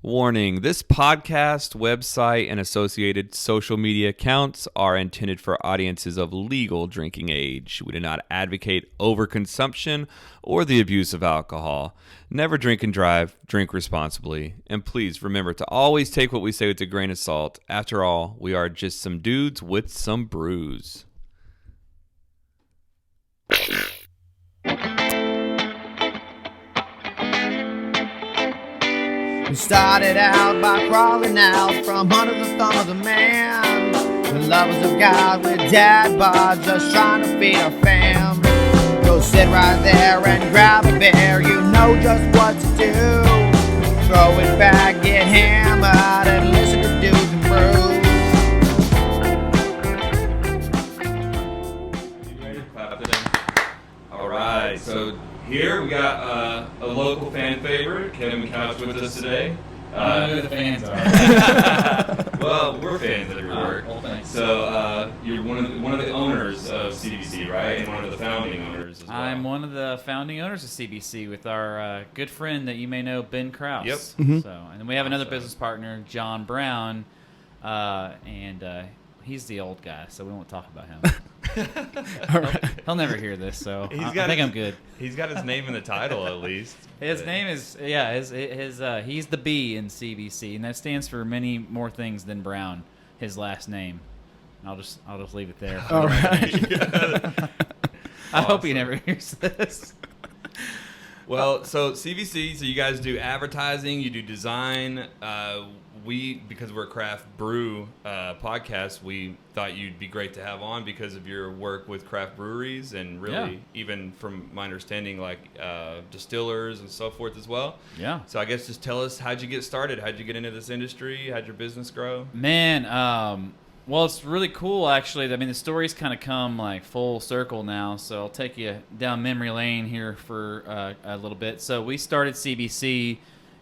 Warning, this podcast, website, and associated social media accounts are intended for audiences of legal drinking age. We do not advocate overconsumption or the abuse of alcohol. Never drink and drive, drink responsibly. And please remember to always take what we say with a grain of salt. After all, we are just some dudes with some brews. We started out by crawling out from under the thumb of the man. The lovers of God with dad bods just trying to feed our fam. Go sit right there and grab a beer, you know just what to do. Throw it back, get hammered, and listen to Dudes and Brews. You ready to clap today? All right, so here we got a local fan favorite, Kevin Couch, with us today. I don't know who the fans are. Well, we're fans of your work. Well, thanks. So you're one of the owners of CBC, right? And one of the founding owners as well. I'm one of the founding owners of CBC with our good friend that you may know, Ben Krause. Yep. Mm-hmm. So, and then we have another business partner, John Brown, and he's the old guy, so we won't talk about him. He'll never hear this, so I think I'm good. He's got his name in the title at least. His name is he's the B in CBC, and that stands for many more things than Brown. His last name. I'll just leave it there. All right. I hope he never hears this. Well, so CBC, so you guys do advertising, you do design. Because we're a craft brew podcast, we thought you'd be great to have on because of your work with craft breweries and really even from my understanding, like distillers and so forth as well. Yeah. So I guess just tell us, how'd you get started? How'd you get into this industry? How'd your business grow? Man, well, it's really cool, actually. I mean, the story's kind of come like full circle now, so I'll take you down memory lane here for a little bit. So we started CBC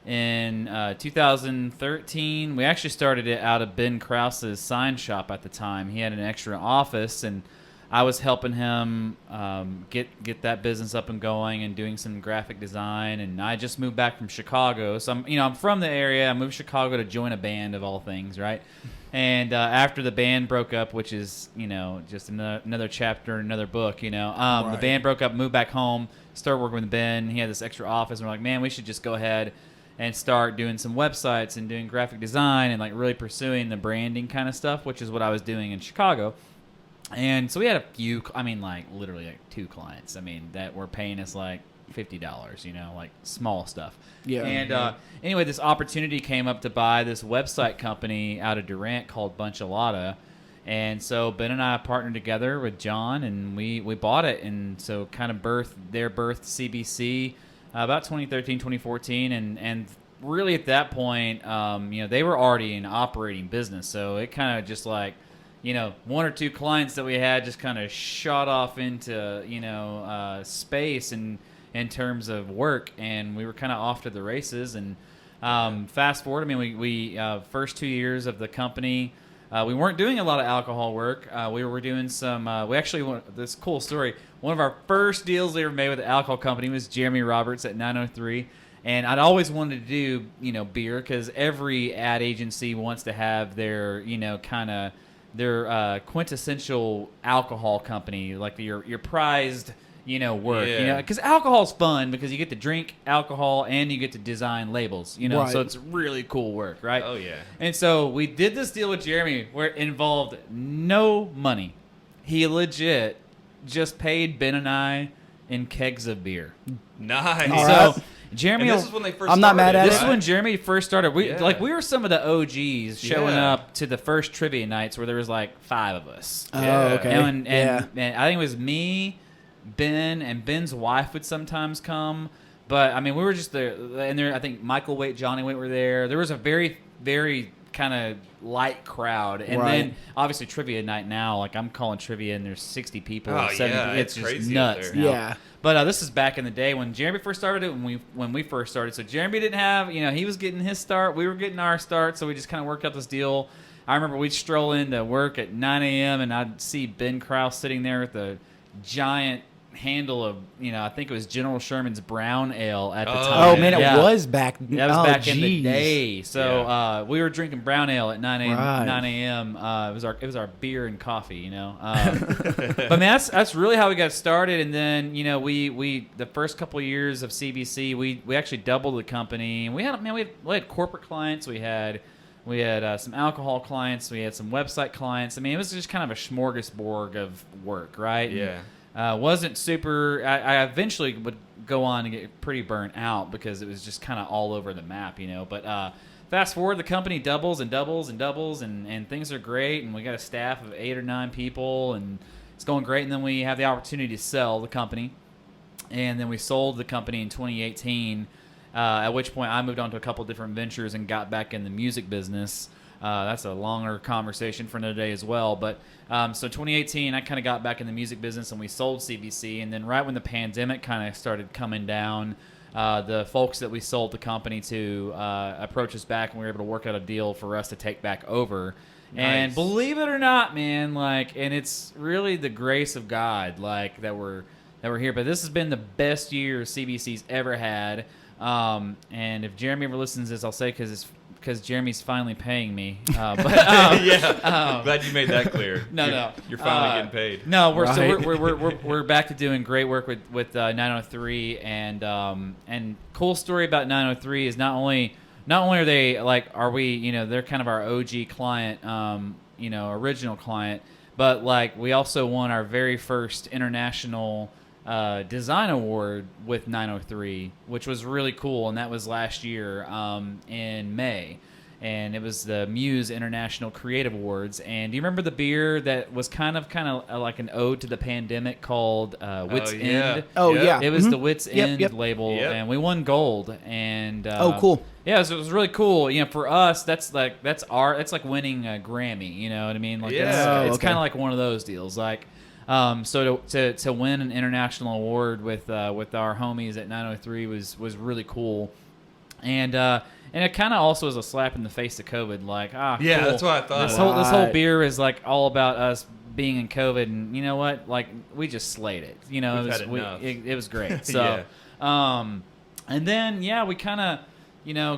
in 2013. We actually started it out of Ben Krause's sign shop at the time. He had an extra office, and I was helping him get that business up and going and doing some graphic design. And I just moved back from Chicago, so I'm from the area. I moved to Chicago to join a band of all things, right? And after the band broke up, which is just another chapter, another book, Right. The band broke up, moved back home, started working with Ben. He had this extra office, and we're like, man, we should just go ahead and start doing some websites and doing graphic design and like really pursuing the branding kind of stuff, which is what I was doing in Chicago. And so we had a few, literally like 2 clients, that were paying us like $50, like small stuff. Yeah. And anyway, this opportunity came up to buy this website company out of Durant called Bunchalada. And so Ben and I partnered together with John, and we bought it. And so kind of birthed CBC about 2013, 2014. And really at that point, they were already an operating business. So it kind of just like, 1 or 2 clients that we had just kind of shot off into, space and in terms of work, and we were kind of off to the races. And fast forward, we first 2 years of the company, we weren't doing a lot of alcohol work. We were doing some. This cool story. One of our first deals we ever made with the alcohol company was Jeremy Roberts at 903. And I'd always wanted to do beer, because every ad agency wants to have their their quintessential alcohol company, like your prized work, because alcohol's fun because you get to drink alcohol and you get to design labels, Right. So it's really cool work, right? Oh, yeah. And so we did this deal with Jeremy where it involved no money. He legit just paid Ben and I in kegs of beer. Nice. All So right. Jeremy, And this is when they first I'm not mad started, at this it. is when Jeremy first started. We Yeah. we were some of the OGs showing Yeah. up to the first trivia nights where there was like 5 of us. Oh, Yeah. okay. And yeah. I think it was me, Ben, and Ben's wife would sometimes come. But we were just there, and there. I think Michael Waite, Johnny Waite were there. There was a very, very kind of light crowd, and Right. then obviously trivia night now. Like I'm calling trivia, and there's 60 people. Oh, 70, yeah, it's it's just crazy out nuts. there. Now. Yeah. But this is back in the day when Jeremy first started it, when we first started. So Jeremy didn't have, he was getting his start. We were getting our start. So we just kind of worked out this deal. I remember we'd stroll into work at 9 a.m. and I'd see Ben Krause sitting there with a giant handle of, I think it was General Sherman's Brown Ale at the Oh, time. Oh man, it Yeah. was back. That was oh, back in the geez. day. So we were drinking brown ale at 9 a.m. Right. 9 a.m. It was our beer and coffee, But man, that's really how we got started. And then we the first couple of years of CBC, we actually doubled the company. And we had corporate clients. We had some alcohol clients. We had some website clients. I mean, it was just kind of a smorgasbord of work, right? Yeah. Wasn't super. I eventually would go on and get pretty burnt out because it was just kind of all over the map, But fast forward, the company doubles and doubles and doubles, and things are great. And we got a staff of 8 or 9 people, and it's going great. And then we have the opportunity to sell the company, and then we sold the company in 2018. At which point I moved on to a couple of different ventures and got back in the music business. That's a longer conversation for another day as well. But so 2018, I kind of got back in the music business and we sold CBC. And then right when the pandemic kind of started coming down, the folks that we sold the company to approached us back, and we were able to work out a deal for us to take back over. Nice. And believe it or not, man, and it's really the grace of God, that we're here. But this has been the best year CBC's ever had. And if Jeremy ever listens to this, I'll say because Jeremy's finally paying me. Yeah. Glad you made that clear. You're finally getting paid. No, Right. we're back to doing great work with 903, and cool story about 903 is not only are they they're kind of our OG client, original client, but we also won our very first international design award with 903, which was really cool, and that was last year in May, and it was the Muse International Creative Awards. And do you remember the beer that was kind of like an ode to the pandemic called Wits End? Oh Yep. yeah, It was the Wits End Yep. label, Yep. and we won gold. And cool. Yeah, so it was really cool. For us, that's like winning a Grammy. You know what I mean? Yeah. It's Okay. kind of like one of those deals. So to win an international award with our homies at 903 was really cool, and it kind of also was a slap in the face to COVID. Yeah, cool. that's what I thought. This whole Right. beer is all about us being in COVID, and you know what? We just slayed it. We've had enough. It was great. So, and then we kind of.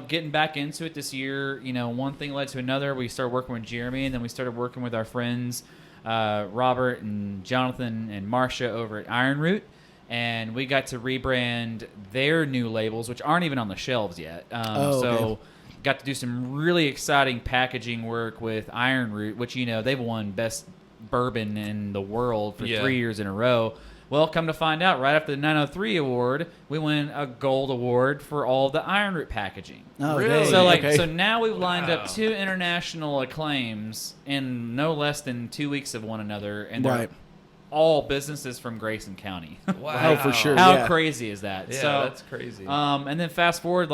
Getting back into it this year, one thing led to another. We started working with Jeremy, and then we started working with our friends Robert and Jonathan and Marcia over at Iron Root, and we got to rebrand their new labels, which aren't even on the shelves yet. So got to do some really exciting packaging work with Iron Root, which they've won best bourbon in the world for 3 years in a row. Well, come to find out, right after the 903 award, we win a gold award for all the Iron Root packaging. Oh, Really? dang. So Okay. so now we've lined up 2 international acclaims in no less than 2 weeks of one another, and they're Right. all businesses from Grayson County. Wow. Oh, for sure. How Yeah. crazy is that? Yeah, So, that's crazy. and then fast forward,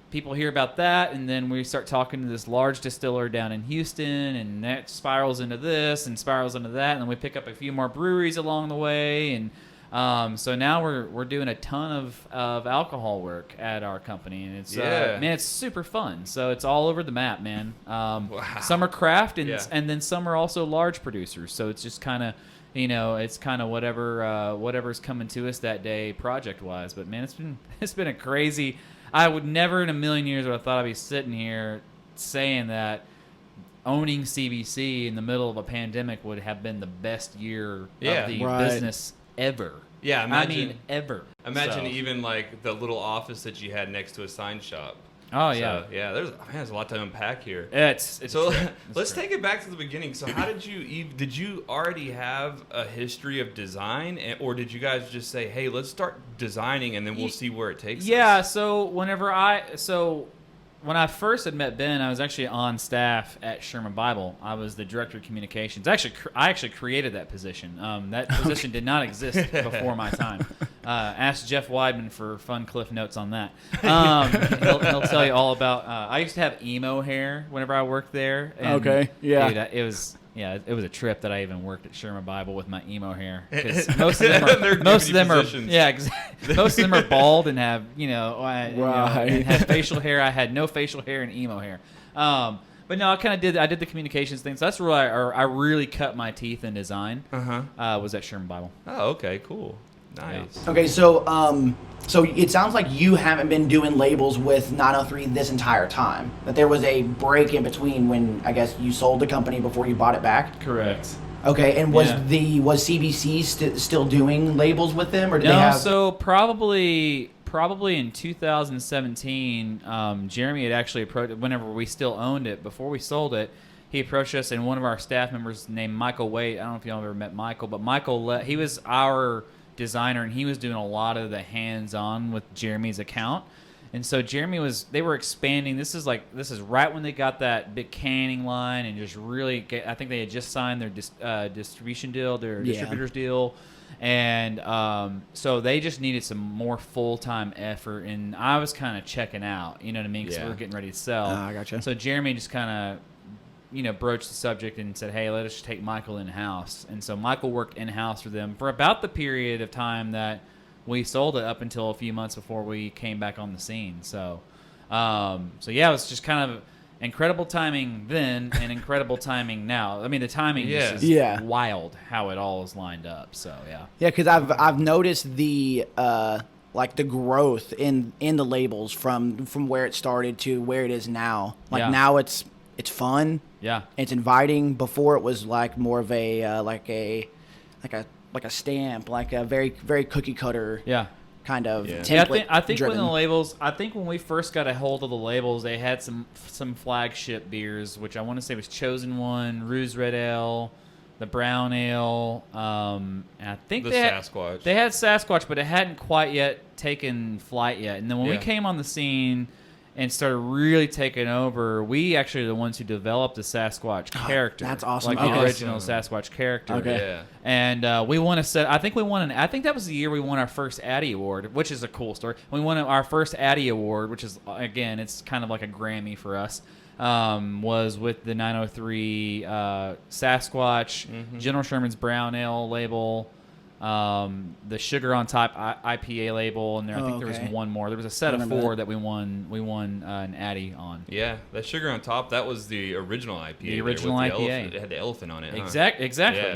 people hear about that, and then we start talking to this large distiller down in Houston, and that spirals into this and spirals into that, and then we pick up a few more breweries along the way, and so now we're doing a ton of alcohol work at our company, and it's it's super fun. So it's all over the map, man. Some are craft, and then some are also large producers. So it's just kind of it's kind of whatever's coming to us that day project wise. But man, it's been a crazy. I would never in a million years would have thought I'd be sitting here saying that owning CBC in the middle of a pandemic would have been the best year of the Right. business ever. Yeah, ever. Imagine So- even the little office that you had next to a sign shop. Oh So, yeah, yeah. There's a lot to unpack here. it's So a trip. let's take it back to the beginning. So how did you already have a history of design, or did you guys just say, hey, let's start designing and then we'll see where it takes us? Yeah, so when I first had met Ben, I was actually on staff at Sherman Bible. I was the director of communications. I actually created that position. That position did not exist before my time. Ask Jeff Weidman for fun cliff notes on that. He'll tell you all about. I used to have emo hair whenever I worked there. And, Okay, yeah. dude, it was a trip that I even worked at Sherman Bible with my emo hair, because most of them are positions. exactly. Most of them are bald and have Right. and have facial hair. I had no facial hair and emo hair. But no, I did the communications thing. So that's where I really cut my teeth in design. Uh-huh. Was at Sherman Bible. Oh, okay, cool. Nice. Okay, so so it sounds like you haven't been doing labels with 903 this entire time. That there was a break in between when I guess you sold the company before you bought it back. Correct. Okay, and was Yeah. was CBC still doing labels with them, or did they No, have? so probably in 2017, Jeremy had actually approached, whenever we still owned it, before we sold it, he approached us, and one of our staff members named Michael Waite, I don't know if y'all ever met Michael, but Michael, he was our designer, and he was doing a lot of the hands-on with Jeremy's account. And so they were expanding. This is right when they got that big canning line and just really, I think they had just signed their distribution deal, their distributor's deal. And so they just needed some more full-time effort, and I was kind of checking out, you know what I mean, because we were getting ready to sell. I gotcha. So Jeremy just kind of, broached the subject and said, hey, let us just take Michael in-house. And so Michael worked in-house for them for about the period of time that we sold it up until a few months before we came back on the scene. So, it was just kind of incredible timing then and incredible timing now. I mean, the timing is wild how it all is lined up. So, yeah. Yeah, because I've noticed the the growth in the labels from where it started to where it is now. Now it's fun. Yeah. It's inviting. Before it was like more of a like a stamp, like a very very cookie cutter. Yeah. Kind of template. I think driven. when the labels, when we first got a hold of the labels, they had some flagship beers, which I want to say was Chosen One, Ruse Red Ale, the Brown Ale, and I think Sasquatch. They had Sasquatch, but it hadn't quite yet taken flight yet. And then when we came on the scene and started really taking over, we actually are the ones who developed the Sasquatch character. That's awesome. Like the original Sasquatch character. Okay. Yeah. And we won I think that was the year we won our first Addy Award, which is a cool story. We won our first Addy Award, which is, again, it's kind of like a Grammy for us, was with the 903 Sasquatch, General Sherman's Brown Ale label, the Sugar on Top IPA label, and I think there was one more. There was a set of 4 that we won an Addy on. Yeah, that Sugar on Top, that was the original IPA. The original IPA. It had the elephant on it. Exactly.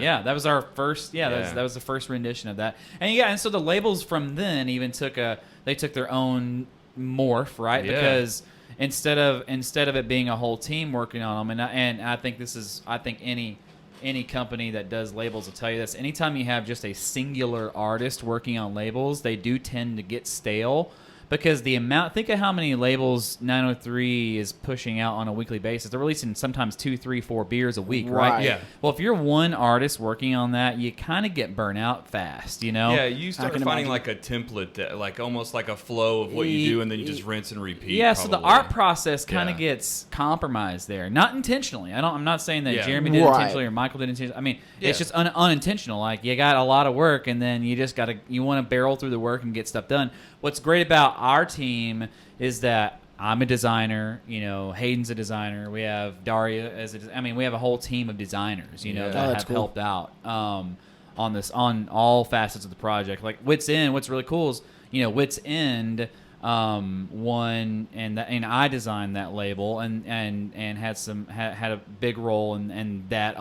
Yeah, that was our first. That was the first rendition of that. And so the labels from then even took their own morph, right? Yeah. Because instead of it being a whole team working on them, and I think any company that does labels will tell you this. Anytime you have just a singular artist working on labels, they do tend to get stale, because think of how many labels 903 is pushing out on a weekly basis. They're releasing sometimes 2, 3, 4 beers a week, right? Yeah. Well, if you're one artist working on that, you kind of get burnt out fast, you know? Yeah, you start finding like a template, like almost like a flow of what you do, and then you just rinse and repeat. Yeah, probably. So the art process kind of gets compromised there. Not intentionally. I'm not saying that Jeremy did intentionally or Michael did intentionally. I mean, it's just unintentional. Like, you got a lot of work, and then you just you want to barrel through the work and get stuff done. What's great about our team is that I'm a designer, Hayden's a designer. We have Daria we have a whole team of designers, that have helped out on all facets of the project. Like Wits End, what's really cool is, Wits End won, and I designed that label and had a big role in that,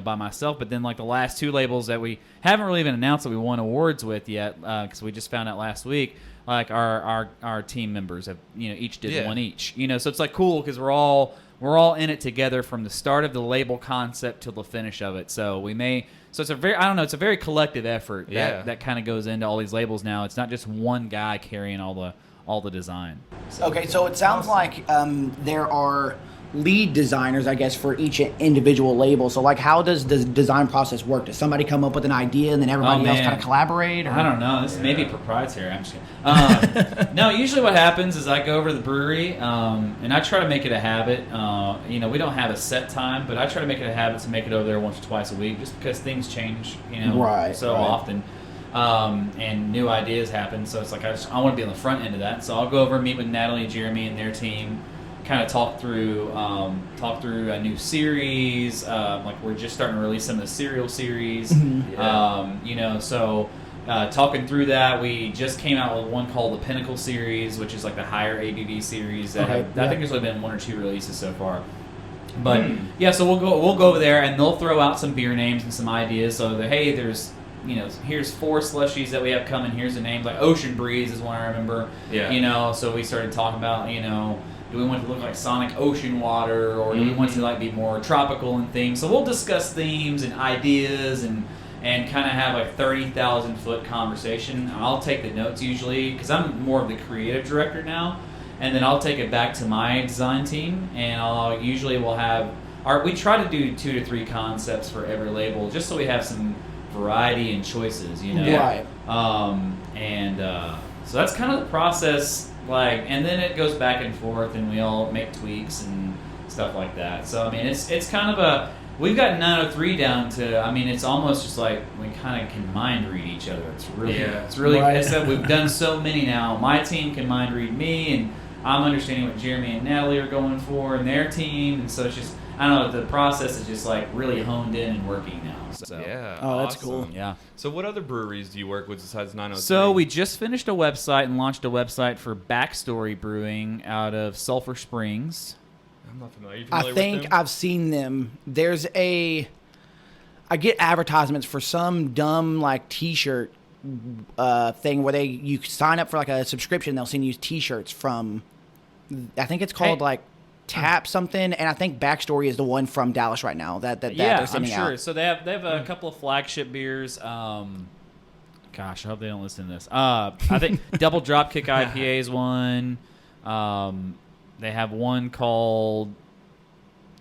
by myself. But then like the last 2 labels that we haven't really even announced that we won awards with yet, because we just found out last week. Like our team members have each did one each, so it's like cool because we're all in it together from the start of the label concept till the finish of it. So it's a very collective effort that kind of goes into all these labels now. It's not just one guy carrying all the design. Okay, so it sounds like there are lead designers, I guess, for each individual label. So, like, how does the design process work? Does somebody come up with an idea and then everybody else kind of collaborate? Or? I don't know. This may be proprietary. I'm just kidding. No, usually what happens is I go over to the brewery, and I try to make it a habit. We don't have a set time, but I try to make it a habit to make it over there once or twice a week, just because things change, often. And new ideas happen. So it's like I want to be on the front end of that. So I'll go over and meet with Natalie and Jeremy and their team, kind of talk through a new series. Like we're just starting to release some of the cereal series. Talking through that, we just came out with one called the Pinnacle series, which is like the higher ABV series. I think there's only been 1 or 2 releases so far. But so we'll go over there, and they'll throw out some beer names and some ideas. So that, hey, there's here's 4 slushies that we have coming. Here's the names. Like Ocean Breeze is one I remember. Yeah. So we started talking about, do we want to look like Sonic Ocean Water, or do we want to like be more tropical in themes? So we'll discuss themes and ideas and kind of have a 30,000 foot conversation. I'll take the notes usually because I'm more of the creative director now, and then I'll take it back to my design team, and we'll have we try to do 2 to 3 concepts for every label just so we have some variety and choices, Right. So that's kind of the process, and then it goes back and forth, and we all make tweaks and stuff like that. So I mean, it's kind of we've got 903 down to, it's almost just like we kind of can mind read each other. It's really right. We've done so many now. My team can mind read me, and I'm understanding what Jeremy and Natalie are going for in their team, and so it's just, I don't know, the process is just like really honed in and working now. So. Yeah. Oh, that's awesome. cool. Yeah. So what other breweries do you work with besides 903? So we just finished a website and launched a website for Backstory Brewing out of Sulphur Springs. I'm not familiar. I think I've seen them. I get advertisements for some dumb like T-shirt thing where you sign up for like a subscription. They'll send you T-shirts from, I think it's called Tap something, and I think Backstory is the one from Dallas right now that they're sending I'm sure. out. So they have a couple of flagship beers. Gosh, I hope they don't listen to this. I think Double Dropkick IPA is one. They have one called.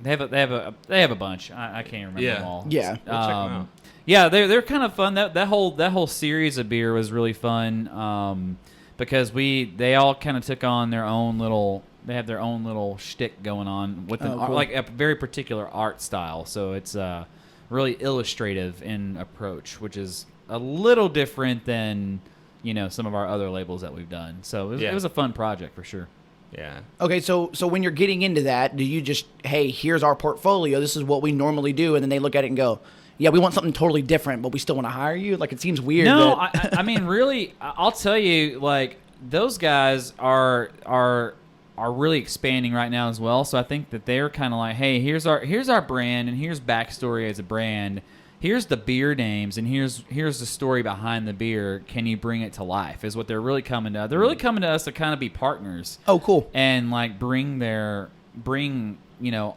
They have a bunch. I can't remember them all. Yeah. We'll check them out. Yeah, they're kind of fun. That whole series of beer was really fun because they all kind of took on their own little. They have their own little shtick going on with cool. like a very particular art style. So it's really illustrative in approach, which is a little different than some of our other labels that we've done. So it was a fun project for sure. Yeah. Okay, so when you're getting into that, do you just, hey, here's our portfolio, this is what we normally do, and then they look at it and go, yeah, we want something totally different, but we still want to hire you? Like, it seems weird. No, I mean, really, I'll tell you, like, those guys are really expanding right now as well. So I think that they're kind of like, hey, here's our brand, and here's Backstory as a brand. Here's the beer names, and here's the story behind the beer. Can you bring it to life? Is what they're really coming to. They're really coming to us to kind of be partners. Oh, cool. And like bring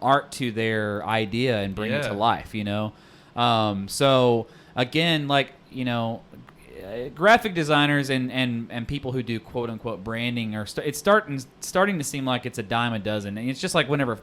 art to their idea and bring it to life. So again, graphic designers and people who do quote unquote branding it's starting to seem like it's a dime a dozen. And it's just like whenever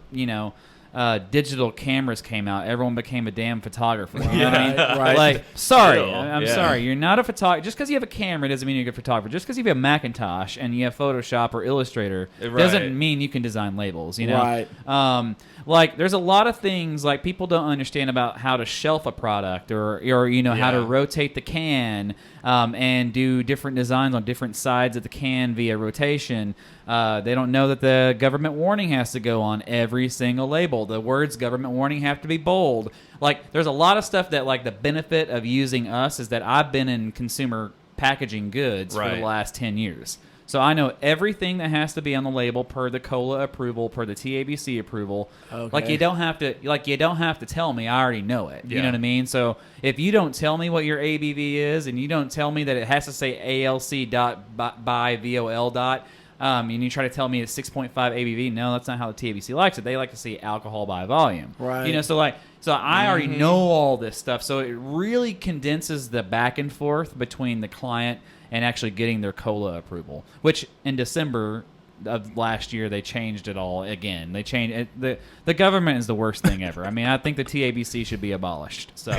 digital cameras came out, everyone became a damn photographer. You know what I mean? Right. Like, sorry, Still, I'm sorry, you're not a photographer. Just because you have a camera doesn't mean you're a good photographer. Just because you have a Macintosh and you have Photoshop or Illustrator doesn't mean you can design labels. Right. There's a lot of things like people don't understand about how to shelf a product or how to rotate the can and do different designs on different sides of the can via rotation. They don't know that the government warning has to go on every single label. The words government warning have to be bold. Like, there's a lot of stuff that, like, the benefit of using us is that I've been in consumer packaging goods for the last 10 years. So I know everything that has to be on the label per the COLA approval, per the TABC approval. Okay. Like, you don't have to tell me. I already know it. You know what I mean? So if you don't tell me what your ABV is, and you don't tell me that it has to say ALC dot by VOL dot, and you try to tell me it's 6.5 ABV, no, that's not how the TABC likes it. They like to see alcohol by volume. Right. So I already know all this stuff. So it really condenses the back and forth between the client and actually getting their COLA approval, which in December of last year they changed it all again. They changed it. The government is the worst thing ever. I mean, I think the TABC should be abolished. So,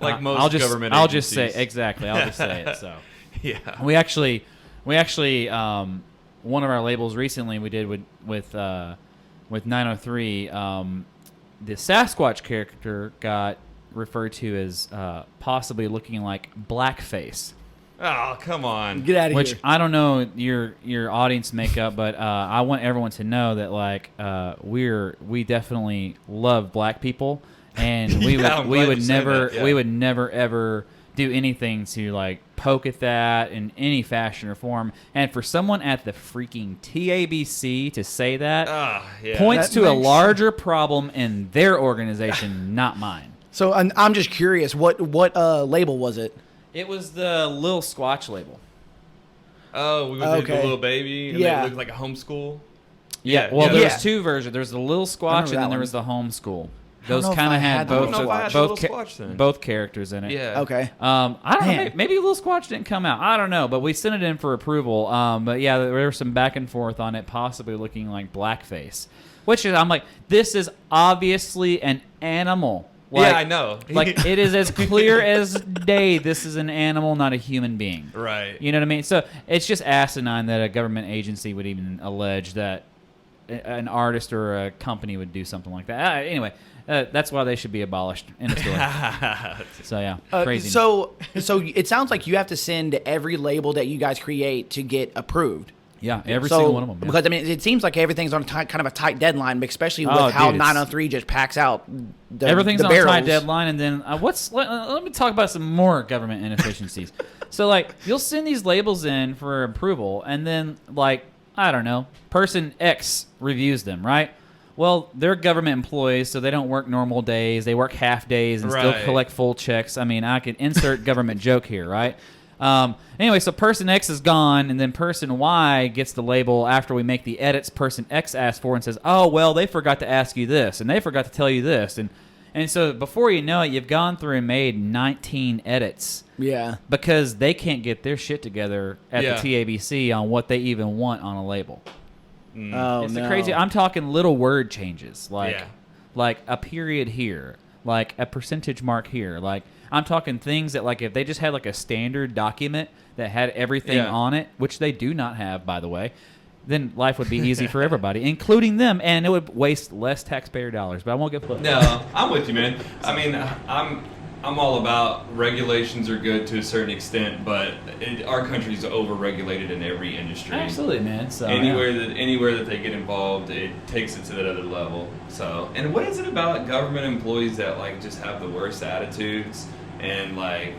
like most government I'll agencies. just say exactly. I'll just say it. So, yeah, we actually one of our labels recently we did with 903. The Sasquatch character got referred to as possibly looking like blackface. Oh, come on. Get out of Which here. I don't know your audience makeup, but I want everyone to know that we definitely love black people, and we would never ever do anything to like poke at that in any fashion or form. And for someone at the freaking TABC to say that points to a larger problem in their organization, not mine. So I'm just curious, what label was it? It was the Lil Squatch label. Oh, we was the little baby, and Yeah. it looked like a homeschool. Yeah, well, there Yeah. was two versions. There was the Lil Squatch, remember and then that there one. was the homeschool. don't Those know if kind I of had had both that one. I don't know if I had the both Little Squatch then. both characters in it. Yeah. Okay. I don't know. Man. Maybe Little Squatch didn't come out. I don't know, but we sent it in for approval. But yeah, there was some back and forth on it, possibly looking like blackface. Which is, I'm like, this is obviously an animal. Like, Yeah, I know. Like, it is as clear as day. This is an animal, not a human being. Right. You know what I mean? So it's just asinine that a government agency would even allege that an artist or a company would do something like that. Anyway, that's why they should be abolished in a store. So yeah, crazy. So it sounds like you have to send every label that you guys create to get approved. yeah, every single one of them. Yeah. Because I mean, it seems like everything's on kind of a tight deadline, especially with Oh, how dude, it's- 903 just packs out. Everything's the on a tight barrels. deadline, and then let me talk about some more government inefficiencies. So like, you'll send these labels in for approval, and then like, I don't know, person X reviews them, right? Well, they're government employees, so they don't work normal days. They work half days and still Right. collect full checks. I mean, I could insert government joke here, right? Anyway, so person X is gone, and then person Y gets the label after we make the edits person X asked for and says, oh, well, they forgot to ask you this, and they forgot to tell you this. And so before you know it, you've gone through and made 19 edits Yeah. because they can't get their shit together at Yeah. the TABC on what they even want on a label. Oh, It's no. the crazy. I'm talking little word changes, Yeah. like a period here, like a percentage mark here. Like I'm talking things that like if they just had like a standard document that had everything Yeah. on it, which they do not have, by the way, then life would be easy for everybody, including them, and it would waste less taxpayer dollars. But I won't get flipped. No, I'm with you, man. I mean, I'm all about regulations are good to a certain extent, but our country's overregulated in every industry. Absolutely, man. So Anywhere that they get involved, it takes it to that other level. So, and what is it about government employees that like just have the worst attitudes and like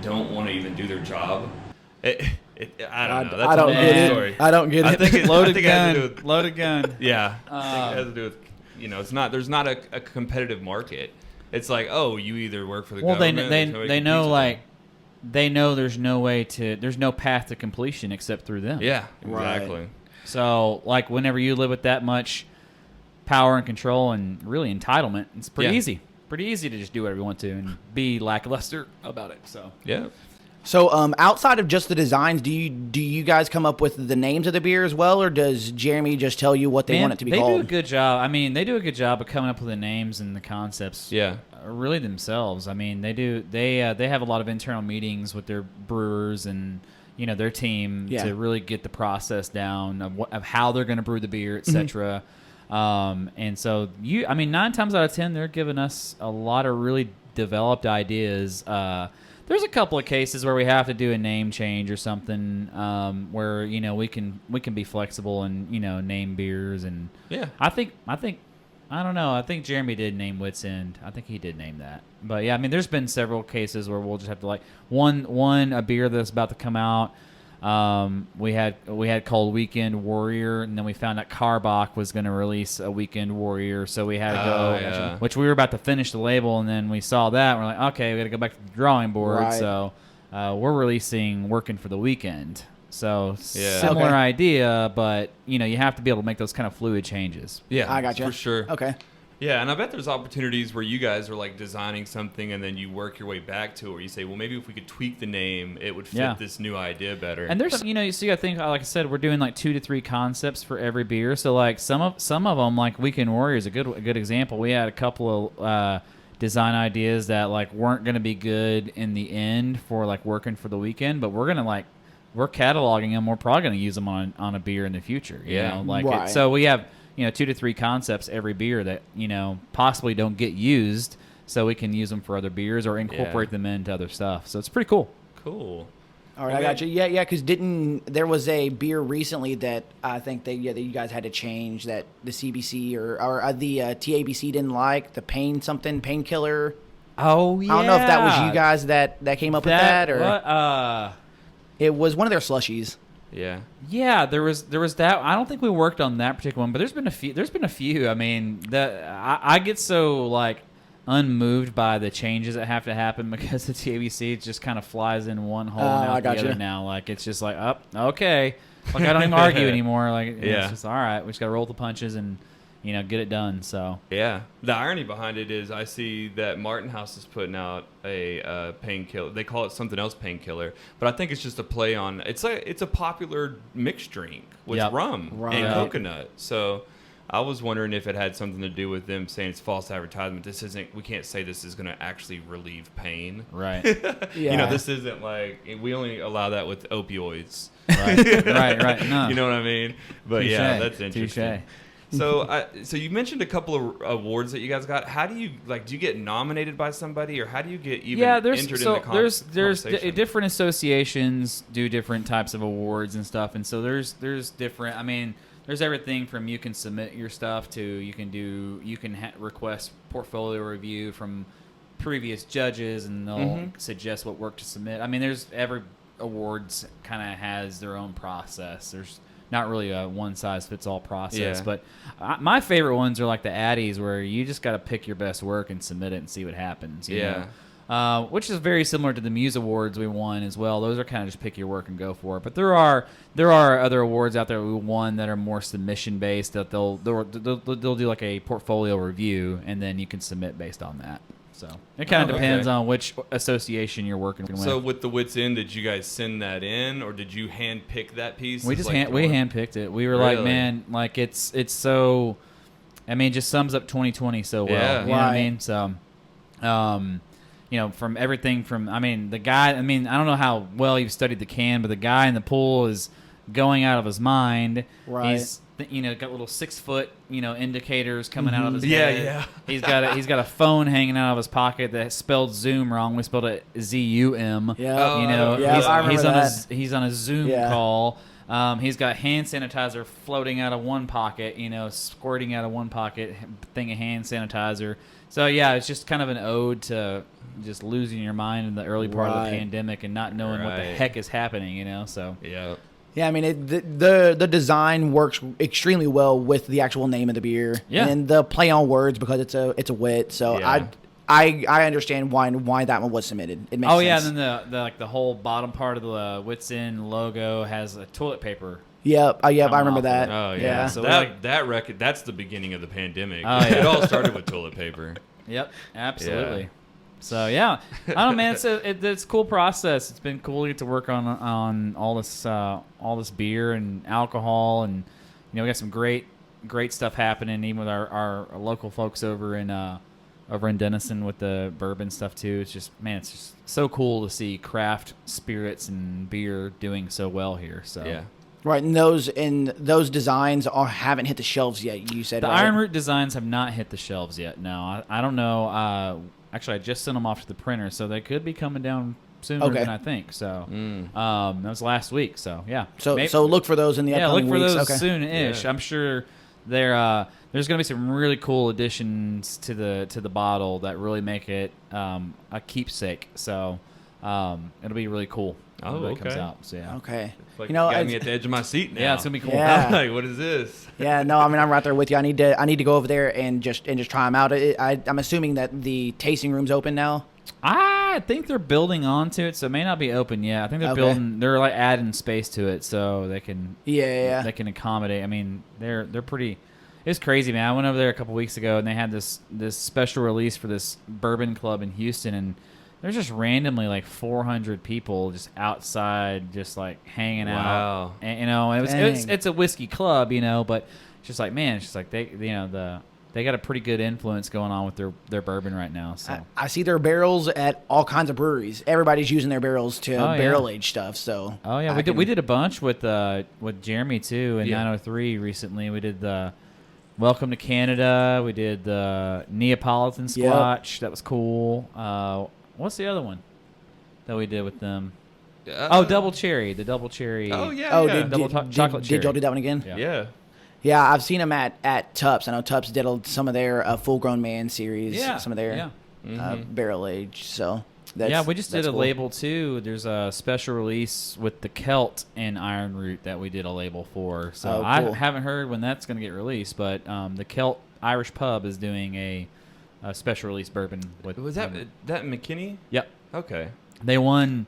don't want to even do their job? I don't know. That's I don't a get whole it. story. I don't get I it. think it, Loaded I think it has to do gun. with, Loaded gun. yeah. I think it has to do with it's not. There's not a competitive market. It's like, oh, you either work for the Well, government. they or somebody they know competes with like they know there's no path to completion except through them. them. Yeah, Right. exactly. So like whenever you live with that much power and control and really entitlement, it's pretty Yeah. easy. Pretty easy to just do whatever you want to and be lackluster about it. So Yeah. So, outside of just the designs, do you guys come up with the names of the beer as well, or does Jeremy just tell you what they want it to be they called? do a good job. I mean, they do a good job of coming up with the names and the concepts. Yeah. Really themselves. I mean, they do. They have a lot of internal meetings with their brewers and their team Yeah. to really get the process down of how they're going to brew the beer, etc. And so 9 times out of 10, they're giving us a lot of really developed ideas. There's a couple of cases where we have to do a name change or something, where we can be flexible and name beers and Yeah. I think I don't know. I think Jeremy did name Wits End. I think he did name that. But yeah, I mean, there's been several cases where we'll just have to like a beer that's about to come out. We had called Weekend Warrior, and then we found out Carbach was going to release a Weekend Warrior, so we had to go. yeah. Which we were about to finish the label, and then we saw that, and we're like, okay, we got to go back to the drawing board. Right. So we're releasing Working for the Weekend. So Yeah. similar Okay. idea, but you have to be able to make those kind of fluid changes. Yeah. I got you For sure. Okay. Yeah, and I bet there's opportunities where you guys are like designing something and then you work your way back to it, where you say, well, maybe if we could tweak the name, it would fit Yeah. this new idea better. And there's, so you got to think, like I said, we're doing like 2 to 3 concepts for every beer. So like some of them, like Weekend Warrior is a good example. We had a couple of design ideas that like weren't going to be good in the end for like Working for the Weekend, but we're cataloging them. We're probably going to use them on a beer in the future. Yeah. Right. So we have 2 to 3 concepts every beer that possibly don't get used, so we can use them for other beers or incorporate them into other stuff. So it's pretty cool. Cool. All right, I got you. Yeah, because there was a beer recently that I think that you guys had to change, that the CBC or the TABC didn't like, the painkiller. Oh yeah. I don't know if that was you guys that came up with that, or it was one of their slushies. Yeah. Yeah, there was that. I don't think we worked on that particular one, but there's been a few. I mean, I get so like unmoved by the changes that have to happen because the CBC just kind of flies in one hole and out the other now. Like, it's just like, okay. Like, I don't even argue anymore. Like, it's just, all right, we just got to roll the punches and, get it done. So yeah, the irony behind it is I see that Martin House is putting out a painkiller. They call it something else, painkiller, but I think it's just a play on. It's a popular mixed drink with rum and coconut. So I was wondering if it had something to do with them saying it's false advertisement. We can't say this is going to actually relieve pain. Right. This isn't like, we only allow that with opioids. Right. No. You know what I mean? But Touché. yeah, that's interesting. Touché. So you mentioned a couple of awards that you guys got. How do you do you get nominated by somebody, or how do you get even entered in the conversation? Different associations do different types of awards and stuff, and so there's different. I mean, there's everything from you can submit your stuff to you can request portfolio review from previous judges, and they'll suggest what work to submit. I mean, there's every awards kind of has their own process. There's not really a one-size-fits-all process, but my favorite ones are like the Addies, where you just got to pick your best work and submit it and see what happens. You know? Which is very similar to the Muse Awards we won as well. Those are kind of just pick your work and go for it. But there are other awards out there we won that are more submission-based, that they'll do like a portfolio review, and then you can submit based on that. So it kind of depends on which association you're working with. So with the Wits In, did you guys send that in, or did you hand pick that piece? We just we hand picked it. We were like, man, like it's so. I mean, it just sums up 2020 so well. Yeah. You know what I mean? So, from everything from the guy. I mean, I don't know how well you've studied the can, but the guy in the pool is going out of his mind. Right. He's got little 6 foot indicators coming out of his head. Yeah. He's got a phone hanging out of his pocket that spelled Zoom wrong. We spelled it ZUM. Yeah. He's on a Zoom call. He's got hand sanitizer floating out of one pocket, squirting out of one pocket, thing of hand sanitizer. So yeah, it's just kind of an ode to just losing your mind in the early part of the pandemic and not knowing what the heck is happening. So yeah. Yeah, I mean, the design works extremely well with the actual name of the beer, and the play on words because it's a wit. So I understand why that one was submitted. It makes sense. And then the whole bottom part of the Wits In logo has a toilet paper. Yep, I remember that. Oh yeah, so that record, that's the beginning of the pandemic. Oh, yeah. It all started with toilet paper. Yep, absolutely. Yeah. So yeah, I don't know, man. It's a cool process. It's been cool to get to work on all this beer and alcohol, and we got some great stuff happening, even with our local folks over in Denison with the bourbon stuff too. It's just so cool to see craft spirits and beer doing so well here. So yeah. Right, and those designs haven't hit the shelves yet. You said the right? Iron Root designs have not hit the shelves yet. No, I don't know. Actually, I just sent them off to the printer, so they could be coming down sooner than I think. So that was last week. So yeah. So look for those in the upcoming weeks. weeks. Look for those soon-ish. Yeah. I'm sure there's going to be some really cool additions to the bottle that really make it a keepsake. So it'll be really cool. When it comes out. So yeah. Okay. Like got me at the edge of my seat now. Yeah, it's gonna be cool. Yeah. I'm like, what is this? Yeah, no, I mean, I'm right there with you. I need to go over there and just try them out. I'm assuming that the tasting room's open now. I think they're building onto it, so it may not be open yet. I think they're building. They're like adding space to it, so they can. Yeah. They can accommodate. I mean, they're pretty. It's crazy, man. I went over there a couple weeks ago, and they had this special release for this bourbon club in Houston, and there's just randomly like 400 people just outside, just like hanging out. And, it's a whiskey club, but it's just like, man, it's just like they got a pretty good influence going on with their bourbon right now. So I see their barrels at all kinds of breweries. Everybody's using their barrels to barrel age stuff. So we did a bunch with Jeremy too in 903 recently. We did the Welcome to Canada. We did the Neapolitan Squatch. That was cool. What's the other one that we did with them? Double Cherry. The Double Cherry. Oh, yeah. Chocolate cherry. Did y'all do that one again? Yeah. Yeah, I've seen them at Tups. I know Tups did some of their Full Grown Man series. Yeah. Some of their barrel age. So we just did a cool. label too. There's a special release with the Celt and Iron Root that we did a label for. So cool. I haven't heard when that's going to get released, but the Celt Irish Pub is doing a special release bourbon. Was that McKinney? Yep. Okay. They won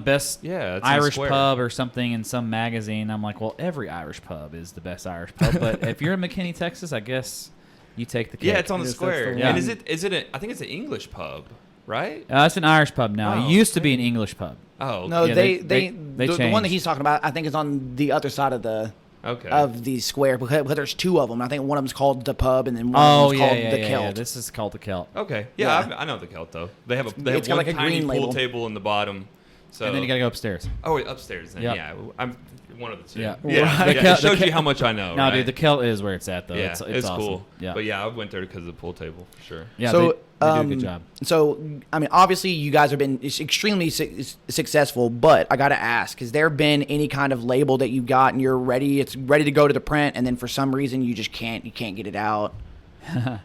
best Yeah, it's in Irish Square. pub or something in some magazine. I'm like, well, every Irish pub is the best Irish pub, but if you're in McKinney, Texas, I guess you take the cake. Yeah, it's on the Yes, Square. that's the And one. is it I think it's an English pub, right? It's an Irish pub now. Oh, It used to be an English pub. Oh, No, Yeah, they they the one that changed. he's talking about, I think, is on the other side of the okay. the square because there's two of them. I think one of them's called the pub, and then one Oh of them's yeah, called yeah, the yeah, Celt. yeah. This is called the Celt. Okay. Yeah, Yeah. I know the Celt though. They have It's got one like a tiny green pool label. table in the bottom. So And then you got to go upstairs. Oh, wait, upstairs then. Yep. Yeah, I'm one of the two. Yeah. yeah. Right. It shows you how much I know. No, right? dude, the Celt is where it's at though. yeah, it's it's awesome. cool. Yeah, But yeah, I went there because of the pool table for sure. yeah. So, they do a good job. So, I mean, obviously, you guys have been extremely successful, but I got to ask: has there been any kind of label that you got and you're ready? It's ready to go to the print, and then for some reason you just can't get it out.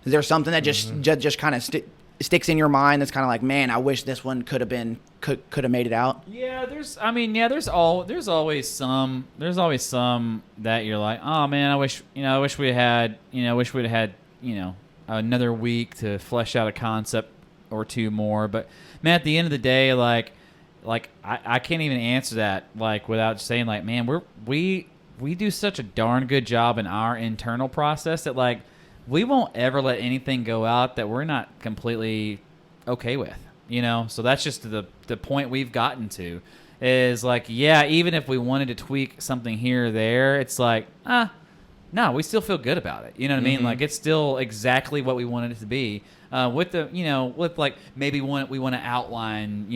Is there something that just kind of sticks in your mind that's kind of like, man, I wish this one could have made it out? Yeah, there's always some that you're like, oh man, I wish we'd had another week to flesh out a concept or two more. But man, at the end of the day, like I can't even answer that like without saying like, man, we do such a darn good job in our internal process that like we won't ever let anything go out that we're not completely okay with. So that's just the point we've gotten to is like, yeah, even if we wanted to tweak something here or there, it's like, no, we still feel good about it. You know what I mean? Like it's still exactly what we wanted it to be. With like maybe we want to outline,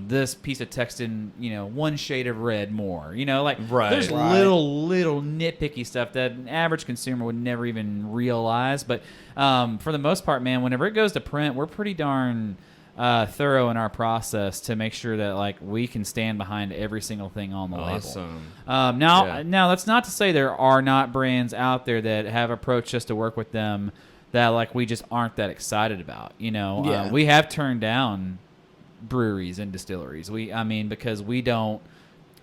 this piece of text in, one shade of red more. Right. There's Right. little nitpicky stuff that an average consumer would never even realize. But for the most part, man, whenever it goes to print, we're pretty darn thorough in our process to make sure that like we can stand behind every single thing on the Awesome. label. Now that's not to say there are not brands out there that have approached us to work with them that like we just aren't that excited about. Yeah. We have turned down breweries and distilleries. Because we don't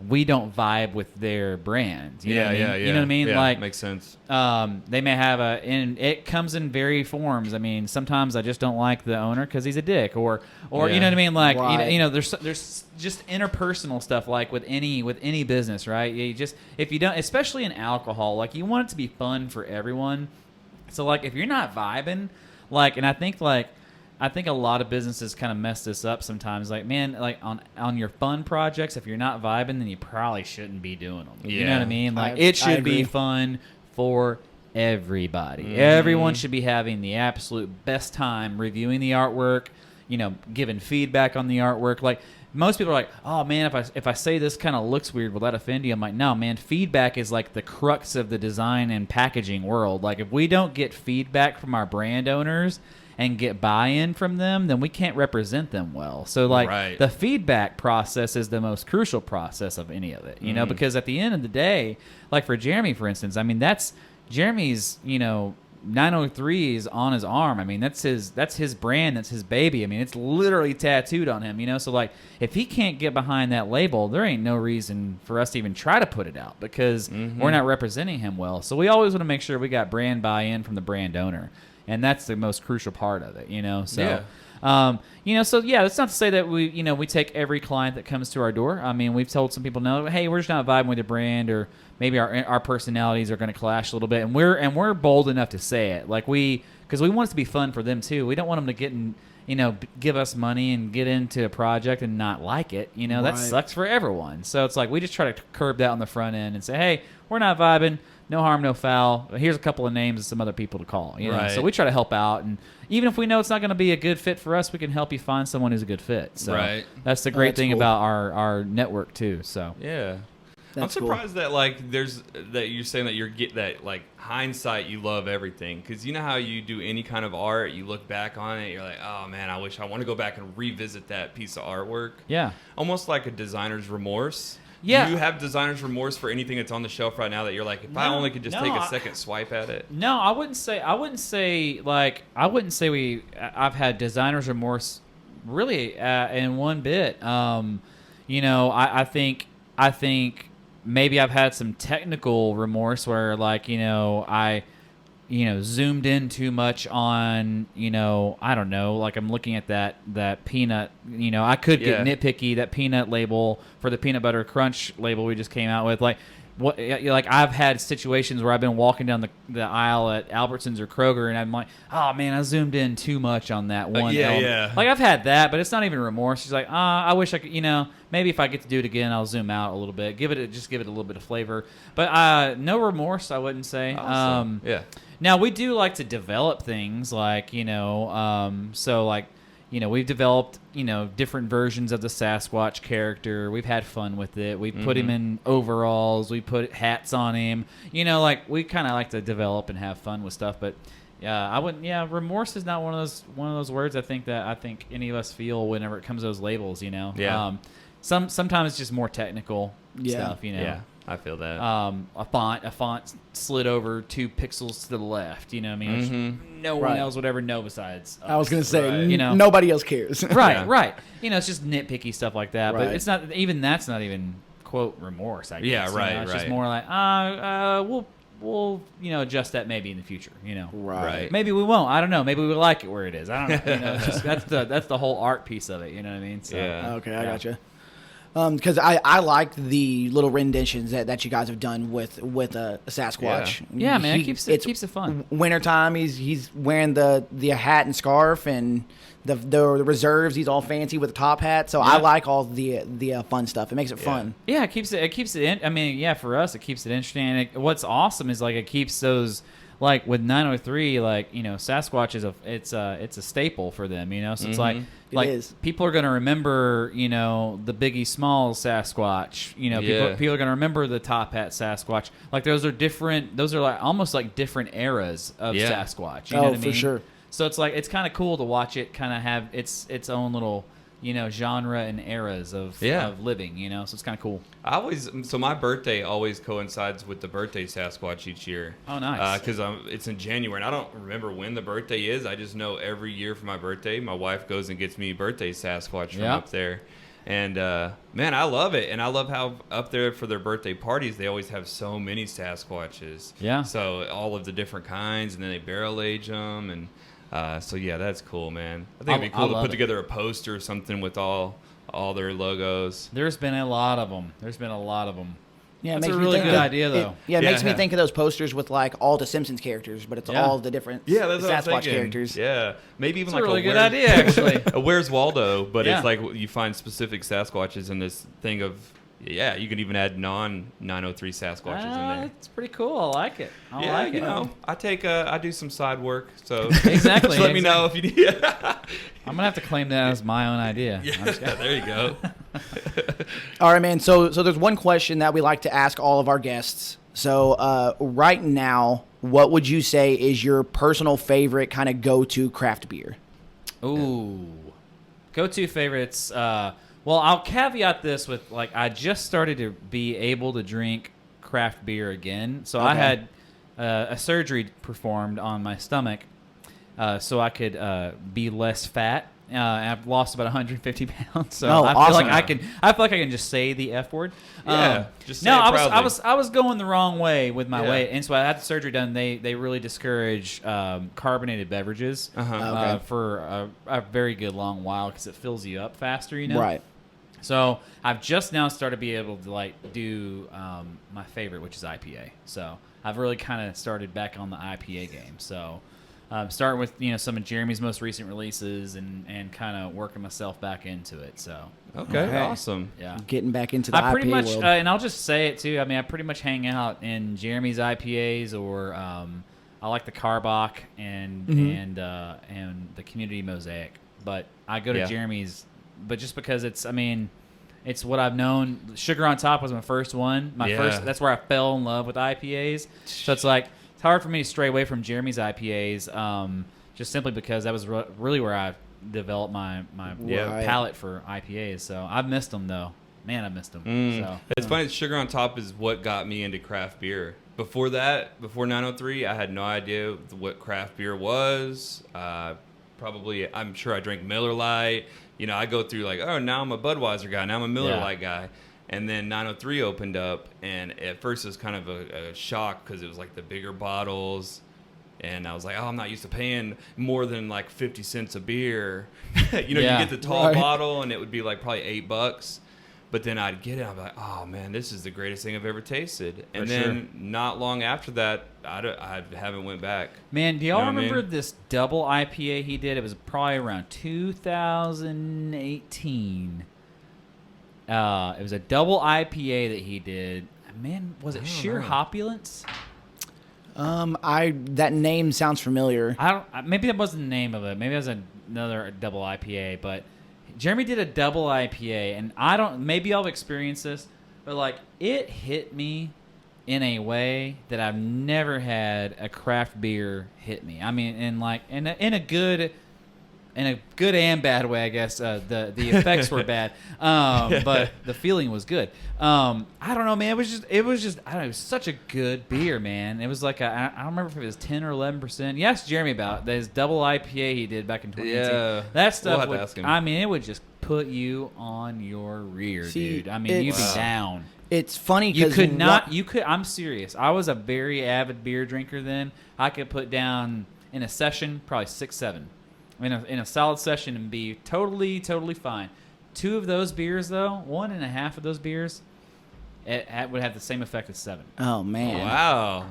vibe with their brands. You know what I mean? You know what I mean? Yeah, like makes sense. they may have and it comes in varied forms. I mean, sometimes I just don't like the owner because he's a dick, or you know what I mean. Like Right. there's just interpersonal stuff like with any business, right? You just if you don't, especially in alcohol, like you want it to be fun for everyone. So like if you're not vibing, like, and I think a lot of businesses kind of mess this up sometimes. Like, man, like on your fun projects, if you're not vibing, then you probably shouldn't be doing them. You know what I Yeah. mean? Like, I it should agree. be fun for everybody. Everyone should be having the absolute best time reviewing the artwork, giving feedback on the artwork. Like, most people are like, oh man, if I say this kind of looks weird, will that offend you? I'm like, no, man, feedback is like the crux of the design and packaging world. Like, if we don't get feedback from our brand owners and get buy-in from them, then we can't represent them well. So like Right. the feedback process is the most crucial process of any of it, because at the end of the day, like for Jeremy, for instance, I mean, that's Jeremy's, 903 is on his arm. I mean, that's his brand, that's his baby. I mean, it's literally tattooed on him, so like if he can't get behind that label, there ain't no reason for us to even try to put it out because we're not representing him well. So we always want to make sure we got brand buy-in from the brand owner. And that's the most crucial part of it, So, that's not to say that we take every client that comes to our door. I mean, we've told some people, no, hey, we're just not vibing with your brand, or maybe our personalities are going to clash a little bit, and we're bold enough to say it, like because we want it to be fun for them too. We don't want them to get in, give us money and get into a project and not like it. That Right. sucks for everyone. So it's like we just try to curb that on the front end and say, hey, we're not vibing. No harm, no foul. Here's a couple of names of some other people to call. Right. So we try to help out, and even if we know it's not going to be a good fit for us, we can help you find someone who's a good fit. So Right. that's the great That's thing cool. about our network too. So Yeah. I'm That's cool. surprised that like that you're saying that you're get that like hindsight you love everything, because you know how you do any kind of art, you look back on it, you're like, oh man, I want to go back and revisit that piece of artwork. yeah. Almost like a designer's remorse. Yeah. Do you have designer's remorse for anything that's on the shelf right now that you're like, if I No, only could just no, take a I- second swipe at it? No, I wouldn't say I've had designer's remorse really in one bit. I think maybe I've had some technical remorse where like, zoomed in too much on, I don't know, like I'm looking at that peanut, I could get nitpicky, that peanut label for the peanut butter crunch label we just came out with, like I've had situations where I've been walking down the aisle at Albertsons or Kroger and I'm like, oh man, I zoomed in too much on that one element. Like I've had that, but it's not even remorse. She's like, I wish I could, maybe if I get to do it again, I'll zoom out a little bit, give it a little bit of flavor, but no remorse, I wouldn't say. Awesome. Now we do like to develop things like, we've developed, different versions of the Sasquatch character. We've had fun with it. We put him in overalls. We put hats on him. We kind of like to develop and have fun with stuff. But I wouldn't. Yeah, remorse is not one of those words I think any of us feel whenever it comes to those labels. Yeah. Sometimes it's just more technical stuff. Yeah. I feel that. A font slid over 2 pixels to the left. You know what I mean? Which no one else would ever know besides us. I was going to say, Right. Nobody else cares. Right. It's just nitpicky stuff like that. Right. But it's not even that's not even quote remorse. I guess. Yeah. Right. It's just more like we'll adjust that maybe in the future. Right. Maybe we won't. I don't know. Maybe we like it where it is. I don't know. It's just, that's the whole art piece of it. You know what I mean? So, Okay, I gotcha. Because I like the little renditions that you guys have done with a Sasquatch. Yeah, man, it keeps it fun. Wintertime, he's wearing the hat and scarf, and the reserves. He's all fancy with a top hat. So I like all the fun stuff. It makes it fun. Yeah, it keeps it in. I mean, for us, it keeps it interesting. And what's awesome is like it keeps those. Like with 903, Sasquatch is a staple for them, so it's like people are gonna remember, the Biggie Smalls Sasquatch, people are gonna remember the Top Hat Sasquatch. Like those are like almost like different eras of Sasquatch. You know what I mean? For sure. So it's like it's kind of cool to watch it kind of have its own little genre and eras of living, so it's kind of cool. So my birthday always coincides with the birthday Sasquatch each year. Oh, nice. Because it's in January, and I don't remember when the birthday is. I just know every year for my birthday, my wife goes and gets me birthday Sasquatch from up there. And, man, I love it. And I love how up there for their birthday parties, they always have so many Sasquatches. Yeah. So all of the different kinds, and then they barrel age them, and... that's cool, man. I think it'd be cool to put together a poster or something with all their logos. There's been a lot of them. Yeah, that's a really good idea, though. It makes me think of those posters with like all the Simpsons characters, but it's all the different Sasquatch characters. Yeah, maybe even that's like a really good idea, actually. A Where's Waldo, but it's like you find specific Sasquatches in this thing of. Yeah, you can even add non-903 Sasquatches in there. It's pretty cool. I like it. I like it. I do some side work, so exactly. Just let me know if you need. I'm gonna have to claim that as my own idea. Yeah, there you go. All right, man. So there's one question that we like to ask all of our guests. So right now, what would you say is your personal favorite kind of go-to craft beer? Ooh, go-to favorites. Well, I'll caveat this with, I just started to be able to drink craft beer again. So I had a surgery performed on my stomach so I could be less fat. I've lost about 150 pounds, so I feel like I can just say the F word. Just say it proudly. I was going the wrong way with my weight, and so I had the surgery done. They really discourage carbonated beverages for a very good long while because it fills you up faster, Right. So I've just now started to be able to do my favorite, which is IPA. So I've really kind of started back on the IPA game. So starting with some of Jeremy's most recent releases and kind of working myself back into it. So okay. Awesome. Yeah, getting back into the IPA pretty much, world. And I'll just say it too. I mean, I pretty much hang out in Jeremy's IPAs, or I like the Carbach and the Community Mosaic. But I go to Jeremy's. But just because it's what I've known. Sugar on Top was my first one. That's where I fell in love with IPAs. So it's hard for me to stray away from Jeremy's IPAs, just simply because that was really where I developed my palate for IPAs. So I've missed them though. Man, I missed them. So it's funny. Sugar on Top is what got me into craft beer. Before 903, I had no idea what craft beer was. I'm sure I drank Miller Lite. I go through now I'm a Budweiser guy, now I'm a Miller Lite guy. And then 903 opened up, and at first it was kind of a shock because it was the bigger bottles. And I was like, oh, I'm not used to paying more than like 50 cents a beer. You Yeah. get the tall Right. bottle and it would be like probably $8. But then I'd get it. I'd be like, oh, man, this is the greatest thing I've ever tasted. And For then not long after that, I haven't went back. Man, do y'all Know what I remember mean? this double IPA he did? It was probably around 2018. It was a double IPA that he did. Man, was it I don't Sheer know. Hopulence? That name sounds familiar. Maybe that wasn't the name of it. Maybe it was another double IPA. But Jeremy did a double IPA, and maybe I'll experience this, but like it hit me in a way that I've never had a craft beer hit me. I mean, in a good and bad way, I guess. The effects were bad, but the feeling was good. I don't know, man. It was just. I don't know. It was such a good beer, man. It was like I don't remember if it was 10 or 11%. You asked Jeremy about this double IPA he did back in 2018. Yeah. That stuff We'll have to would. ask him. I mean, it would just put you on your rear, See, dude. I mean, you'd be it's- down. It's funny You because could not. You could. I'm serious. I was a very avid beer drinker then. I could put down in a session probably 6, 7, in a solid session and be totally fine. 2 of those beers though, 1.5 of those beers, it would have the same effect as 7. Oh man. Wow.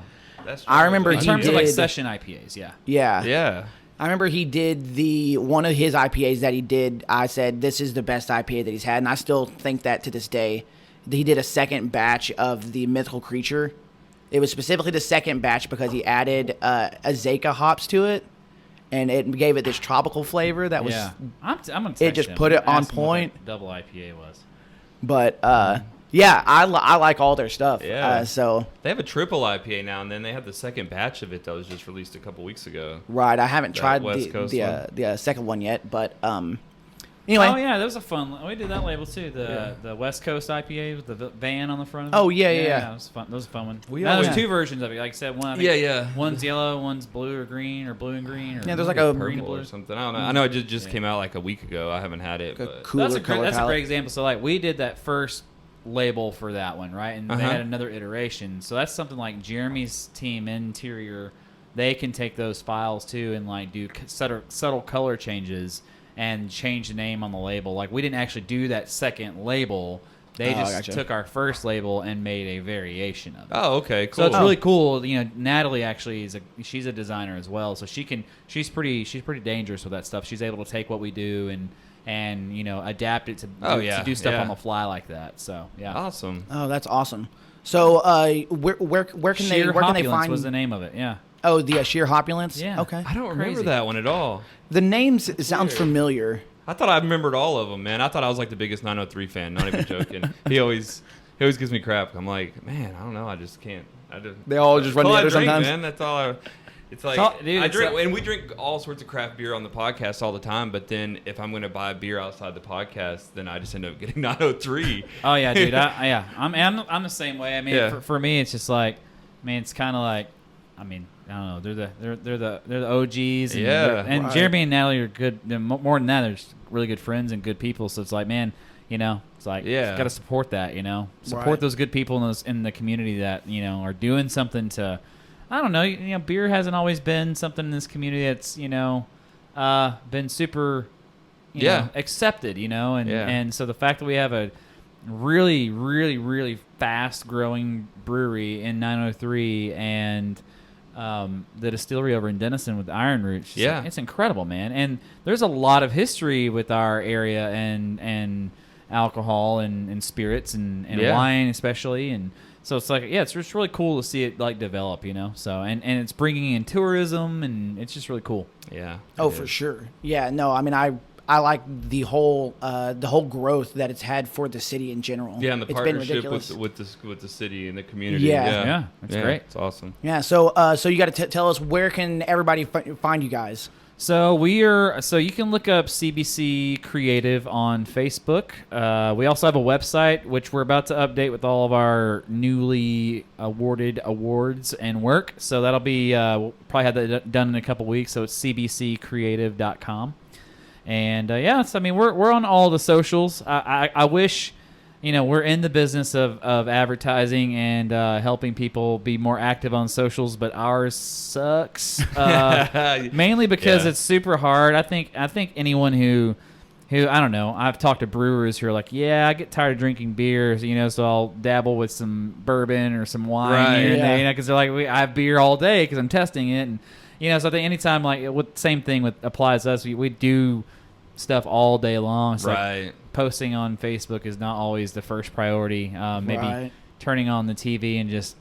That's I remember In he terms of like did- session IPAs, yeah. Yeah. Yeah. I remember he did one of his IPAs that he did. I said this is the best IPA that he's had, and I still think that to this day. He did a second batch of the Mythical Creature. It was specifically the second batch because he added Azeka hops to it, and it gave it this tropical flavor that was. Yeah. I'm gonna text It just him put it and on ask him what point. that double IPA was. But yeah, I like all their stuff. Yeah. So They have a triple IPA now, and then they have the second batch of it that was just released a couple weeks ago. right, I haven't That tried West Coast the second one yet, but anyway. Oh yeah, that was a fun. We did that label too. The West Coast IPA with the van on the front of it. Oh, yeah. That was fun. That was a fun one. We Now, there's always- 2 versions of it. Like I said, one. I think Yeah. One's yellow, one's blue or green, or blue and green. Or Yeah, there's like a green and Purple blue. or something. I don't know. I know it just came out like a week ago. I haven't had it. A But cooler That's a color palette. great example. So like we did that first label for that one, right? And they Uh-huh. had another iteration. So that's something like Jeremy's team Interior. They can take those files too and like do subtle color changes and change the name on the label. Like we didn't actually do that second label. They Oh, just gotcha. took our first label and made a variation of it. oh, okay, cool. So it's really cool. You know, Natalie actually she's a designer as well. So she's pretty dangerous with that stuff. She's able to take what we do and you know adapt it to do stuff on the fly like that. So yeah. awesome. Oh, that's awesome. So where can Sheer they Hopulence find? was the name of it. Yeah. Oh, the Sheer Hopulence. Yeah. Okay. I don't remember Crazy. that one at all. The names sounds weird. familiar. I thought I remembered all of them, man. I thought I was like the biggest 903 fan. Not even joking. He always gives me crap. I'm like, man, I don't know. I just can't. They all just run That's all I together drink, sometimes. man. That's all. It's like Dude, I it's drink, and we drink all sorts of craft beer on the podcast all the time. But then if I'm going to buy a beer outside the podcast, then I just end up getting 903. Oh yeah, dude. I'm the same way. I mean, Yeah. for me, it's just like, I mean, it's kind of like, I mean, I don't know. They're the OGs. And Yeah. and Right. Jeremy and Natalie are good. More than that, they're just really good friends and good people. So it's like, man, you know, it's like, Yeah. got to support that. You know, support Right. those good people in the community that you know are doing something to. I don't know. You know, beer hasn't always been something in this community that's been super, accepted. You know, and so the fact that we have a really, really, really fast growing brewery in 903 and the distillery over in Denison with Iron Roots. It's incredible, man. And there's a lot of history with our area and alcohol and spirits and wine especially. And so it's like, it's just really cool to see it like develop, you know. So and it's bringing in tourism and it's just really cool. Yeah. Oh, it for is. sure. Yeah. No, I mean, I like the whole growth that it's had for the city in general. Yeah, and the It's been partnership ridiculous. with the city and the community. Yeah. That's great. It's awesome. Yeah. So you got to tell us, where can everybody find you guys? So you can look up CBC Creative on Facebook. We also have a website which we're about to update with all of our newly awarded awards and work. So that'll be we'll probably have that done in a couple weeks. So it's cbccreative.com. And I mean we're on all the socials. I wish we're in the business of advertising and helping people be more active on socials, but ours sucks. Mainly because it's super hard. I think anyone who I don't know, I've talked to brewers who are like, I get tired of drinking beers, so I'll dabble with some bourbon or some wine here and there, because they're like, I have beer all day because I'm testing it, and so I think anytime same thing applies to us. We do stuff all day long. It's like posting on Facebook is not always the first priority. Maybe turning on the TV and just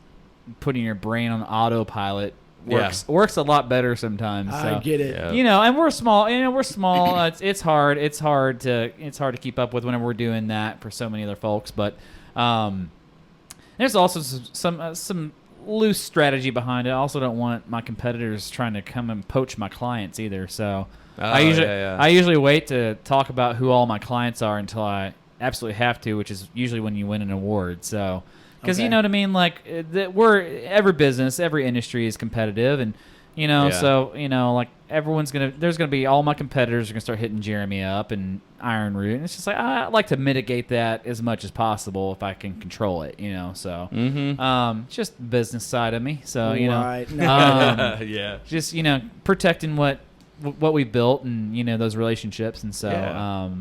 putting your brain on autopilot works a lot better sometimes. So, I get it. And we're small. We're small. It's hard. It's hard to keep up with whenever we're doing that for so many other folks. But there's also some loose strategy behind it. I also don't want my competitors trying to come and poach my clients either. So I usually wait to talk about who all my clients are until I absolutely have to, which is usually when you win an award. So, because you know what I mean, like every business, every industry is competitive, and so like there's gonna be all my competitors are gonna start hitting Jeremy up and Iron Root, and it's just like I like to mitigate that as much as possible if I can control it, So it's just the business side of me. So just protecting what we built and those relationships, and so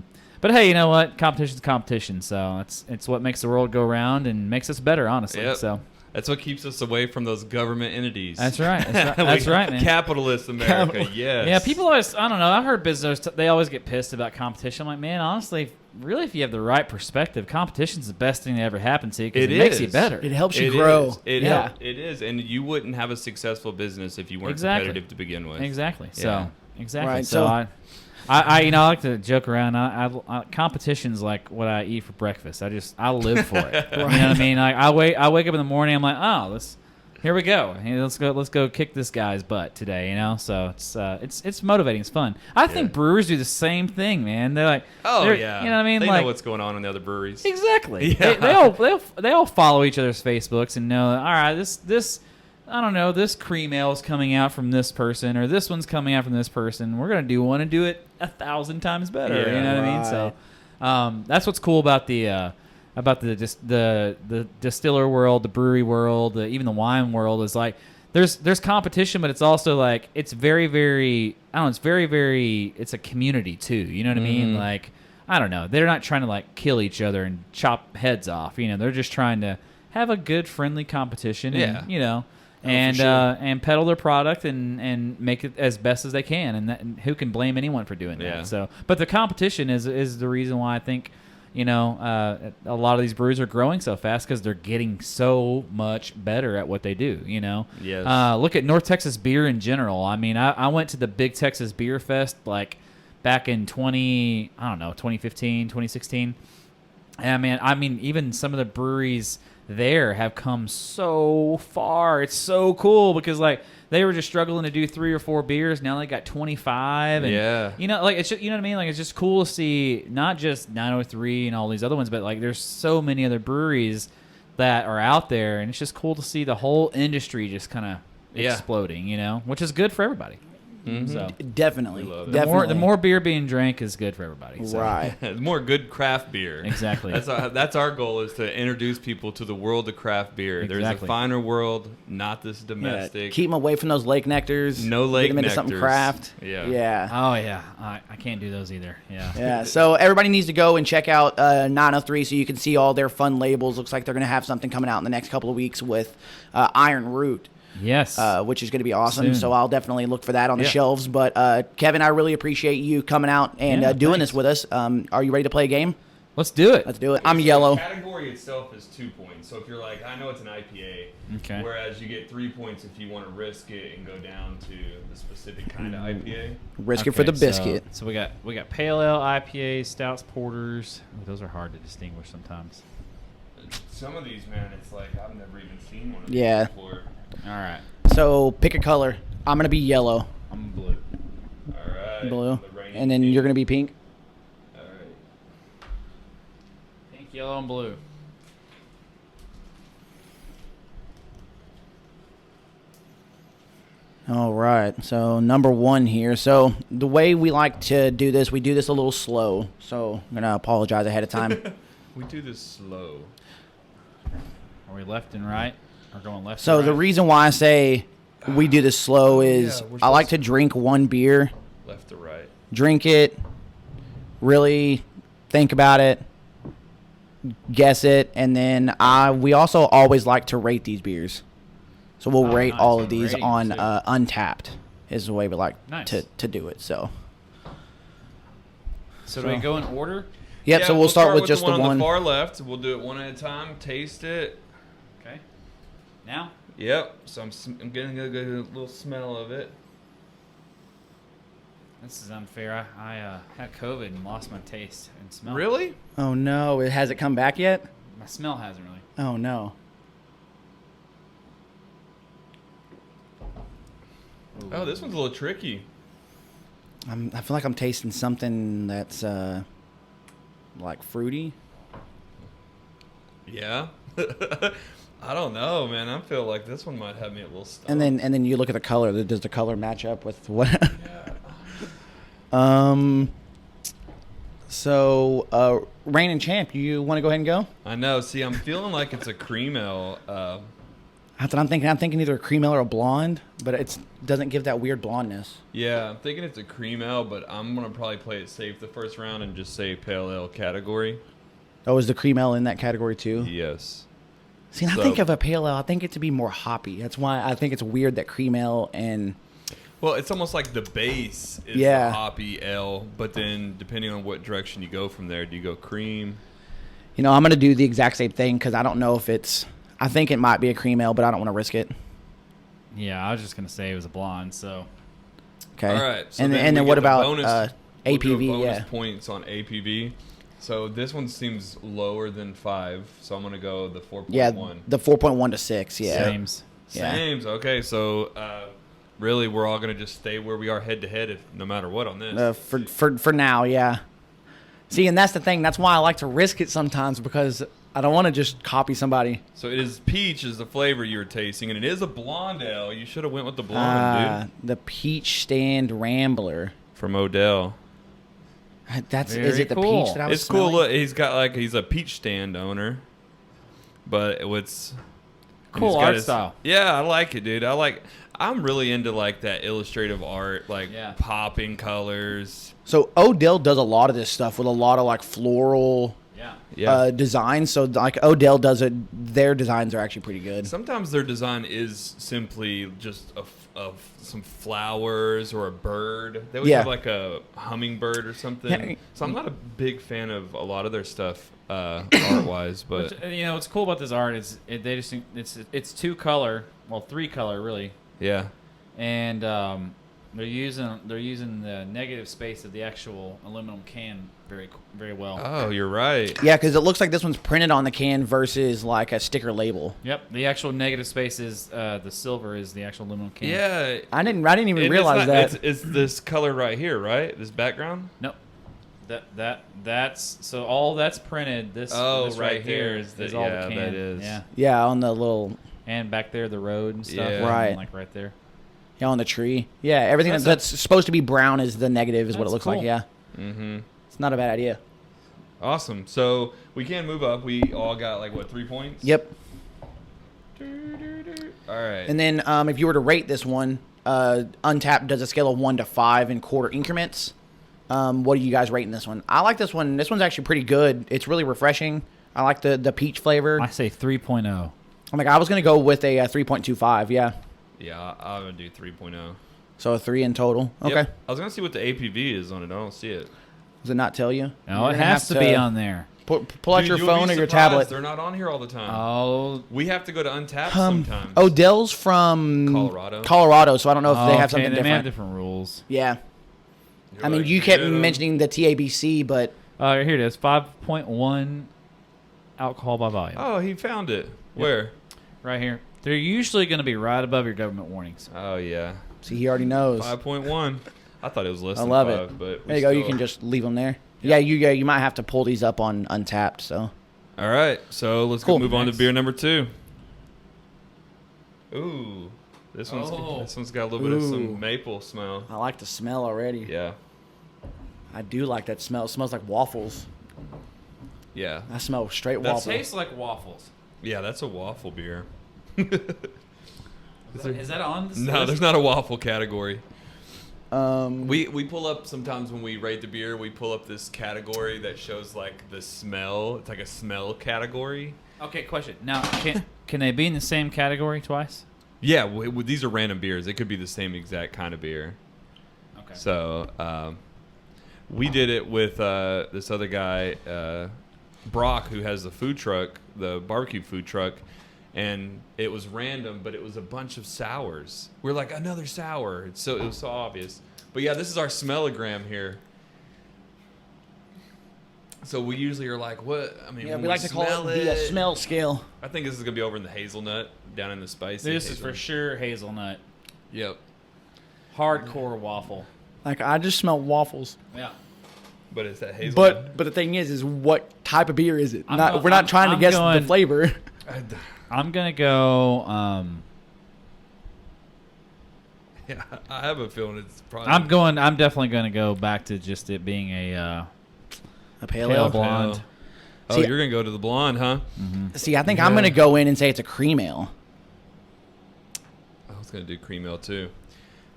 but hey, you know what, competition's competition, so it's what makes the world go round and makes us better, honestly. So that's what keeps us away from those government entities. That's right. That's right, man. Capitalist America. Yes. Yeah, people always, I don't know, I've heard business they always get pissed about competition. I'm like, man, honestly, really, if you have the right perspective, competition's the best thing that ever happened to you because it makes you better. It helps you grow. It is, and you wouldn't have a successful business if you weren't competitive to begin with. Exactly. Yeah. So exactly. Right. So I like to joke around. I competition's like what I eat for breakfast. I live for it. You know what I mean? Like I wake up in the morning. I'm like, here we go. Hey, let's go kick this guy's butt today. So it's motivating. It's fun. I think brewers do the same thing, man. They're like, you know what I mean? They like, know what's going on in the other breweries. Exactly. Yeah. They all follow each other's Facebooks and know, all right, this I don't know, this cream ale is coming out from this person, or this one's coming out from this person. We're gonna do one and do it 1,000 times better. Yeah, you know what I mean? So that's what's cool about the distiller world, the brewery world, even the wine world is like there's competition, but it's also like it's very, very, I don't know, it's very, very, it's a community too. You know what I mean? Like, I don't know, they're not trying to like kill each other and chop heads off. They're just trying to have a good, friendly competition. And, and peddle their product and make it as best as they can, and who can blame anyone for doing that? So, but the competition is the reason why I think a lot of these brews are growing so fast, because they're getting so much better at what they do. Yes. Look at North Texas beer in general. I mean, I went to the Big Texas Beer Fest like back in 2015, 2016, and I mean, even some of the breweries there have come so far. It's so cool, because like they were just struggling to do 3 or 4 beers. Now they got 25. And, like it's just, you know what I mean? Like it's just cool to see not just 903 and all these other ones, but like there's so many other breweries that are out there, and it's just cool to see the whole industry just kind of exploding. Which is good for everybody. So Definitely. The more beer being drank is good for everybody. So. Right. More good craft beer. Exactly. That's our goal, is to introduce people to the world of craft beer. Exactly. There's a finer world, not this domestic. Keep them away from those lake nectars. No lake Get them into nectars. something craft. Yeah. Oh, yeah. I can't do those either. Yeah. Yeah. So everybody needs to go and check out 903 so you can see all their fun labels. Looks like they're going to have something coming out in the next couple of weeks with Iron Root. Yes. Which is going to be awesome. Soon. So I'll definitely look for that on the shelves. But Kevin, I really appreciate you coming out and doing this with us. Are you ready to play a game? Let's do it. Let's do it. I'm yellow. The category itself is 2 points. So if you're like, I know it's an IPA, whereas you get 3 points if you want to risk it and go down to the specific kind of IPA. Risk it for the biscuit. So we got pale ale, IPA, stouts, porters. Ooh, those are hard to distinguish sometimes. Some of these, man, it's like I've never even seen one of these before. All right. So pick a color. I'm going to be yellow. I'm blue. All right. Blue. And then you're going to be pink? All right. Pink, yellow, and blue. All right. So number 1 here. So the way we like to do this, we do this a little slow. So I'm going to apologize ahead of time. We do this slow. Are we left and right? Or going left So and the right? reason why I say we do this slow is yeah, we're I like supposed to drink one beer, Left to right. drink it, really think about it, guess it, and then we also always like to rate these beers. So we'll Oh, rate nice. all So of these rating, on too. Untappd is the way we like Nice. to do it. So So do we go in order? yep. Yeah, So we'll start with just the one on one. the far left. We'll do it one at a time. Taste it. Okay. Now? Yep. So I'm getting a little smell of it. This is unfair. I had COVID and lost my taste and smell. Really? Oh no! Has it come back yet? My smell hasn't really. Oh no! Oh, this one's a little tricky. I feel like I'm tasting something that's like fruity. Yeah. I don't know, man. I feel like this one might have me a little stumped. And then you look at the color. Does the color match up with what? So reigning champ, you want to go ahead and go? I know. See, I'm feeling like it's a cream ale. That's what I'm thinking. I'm thinking either a cream ale or a blonde, but it doesn't give that weird blondness. Yeah, I'm thinking it's a cream ale, but I'm gonna probably play it safe the first round and just say pale ale category. Oh, is the cream ale in that category too? Yes. See, I So- think of a pale ale. I think it to be more hoppy. That's why I think it's weird that cream ale and Well, it's almost like the base is Yeah. the hoppy ale, but then depending on what direction you go from there, do you go cream? I'm gonna do the exact same thing because I don't know if it's. I think it might be a cream ale, but I don't want to risk it. Yeah, I was just going to say it was a blonde, so. Okay. All right. So and then then we what get the about bonus, we'll do APV? bonus Yeah. points on APV. So this one seems lower than 5, so I'm gonna go the 4.1. Yeah. The 4.1 to 6. Yeah. Sames. Yeah. Sames. Okay, so really, we're all gonna just stay where we are head to head, no matter what on this. For now, yeah. See, and that's the thing. That's why I like to risk it sometimes because I don't want to just copy somebody. So it is peach is the flavor you were tasting, and it is a blonde ale. You should have went with the blonde, dude. The Peach Stand Rambler. From Odell. Is Very it the cool. peach that I was It's cool. smelling? Look, he's a peach stand owner, but it's Cool he's got art style. Yeah, I like it, dude. I'm really into like that illustrative art, like Yeah. popping colors. So Odell does a lot of this stuff with a lot of like floral Yeah. designs. So like Odell does it. Their designs are actually pretty good. Sometimes their design is simply just of some flowers or a bird. They would Yeah. have like a hummingbird or something. Yeah. So I'm not a big fan of a lot of their stuff art wise, but Which, what's cool about this art is it's 2-color, well 3-color really, yeah. and they're using the negative space of the actual aluminum can very well. Oh, you're right. Yeah, because it looks like this one's printed on the can versus like a sticker label. Yep, the actual negative space is the silver is the actual aluminum can. Yeah. I didn't even And realize that. It's this color right here, right? This background? Nope. That's so all that's printed. This right here is all the can. that is. Yeah, Yeah, on the little and back there the road and stuff. Yeah. Right. Like right there. yeah on the tree. Yeah, everything that's supposed to be brown is the negative is what it That's looks cool. like. Yeah, Mm-hmm. it's not a bad idea. Awesome. So we can move up. We all got 3 points? Yep. All right. And then if you were to rate this one, Untappd does a scale of 1 to 5 in quarter increments. What are you guys rating this one? I like this one. This one's actually pretty good. It's really refreshing. I like the peach flavor. I say 3.0. I was going to go with a 3.25. Yeah. Yeah, I'm going to do 3.0. So a 3 in total. Okay. Yep. I was going to see what the APV is on it. I don't see it. Does it not tell you? No, You're it gonna has have to be on there. Pull out Dude, your you'll phone be or your surprised. tablet. They're not on here all the time. Oh, We have to go to Untappd sometimes. Odell's from Colorado, so I don't know if they have something They different. may have different rules. Yeah. You're I mean, like, you kept "Get 'em." mentioning the TABC, but Here it is. 5.1 alcohol by volume. Oh, he found it. Where? Right here. They're usually going to be right above your government warnings. Oh, yeah. see, he already knows. 5.1. I thought it was less I than love 5, it. but There you go. You can just leave them there. Yeah, you might have to pull these up on Untappd. So All right, so let's Cool. go move on to Next. beer number 2. Ooh, this one's got a little bit of Ooh. some maple smell. I like the smell already. Yeah. I do like that smell. It smells like waffles. Yeah. I smell straight That waffle. tastes like waffles. Yeah, that's a waffle beer. Is that on this No, list? there's not a waffle category. Um, We pull up sometimes when we rate the beer, we pull up this category that shows like the smell. It's like a smell category. Okay, question. Now, can they be in the same category twice? Yeah, these are random beers. It could be the same exact kind of beer. Okay. So we did it with this other guy, Brock, who has the food truck, the barbecue food truck, and it was random, but it was a bunch of sours. We're like, another sour. It was so obvious. But yeah, this is our smellogram here. So we usually are like, what? I mean, yeah, when we like to call it the smell scale. I think this is gonna be over in the hazelnut, down in the spicy. This is for hazelnut. sure hazelnut. Yep. Hardcore waffle. Like, I just smell waffles. Yeah. But it's that hazelnut. But the thing is what type of beer is it? I'm We're not trying to I'm guess going- the flavor. I'm gonna go. Yeah, I have a feeling it's probably. I'm definitely gonna go back to just it being a Pale pale ale. blonde. Oh, See- you're gonna go to the blonde, huh? See, I think I'm going to go in and say it's a cream ale. I was gonna do cream ale too,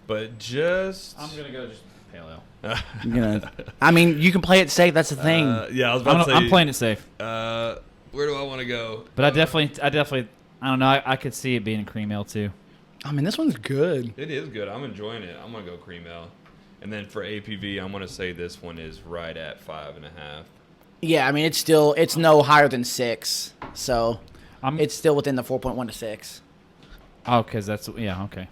but just. I'm gonna go just pale ale. You know, I mean, you can play it safe. That's the thing. Yeah, I was about to say. I'm playing it safe, Where do I want to go? but I definitely, I don't know. I could see it being a cream ale too. I mean, this one's good. It is good. I'm enjoying it. I'm gonna go cream ale, and then for APV, I'm gonna say this one is right at 5.5. Yeah, I mean, it's no higher than 6, so it's still within the 4.1 to 6. Oh, because that's okay.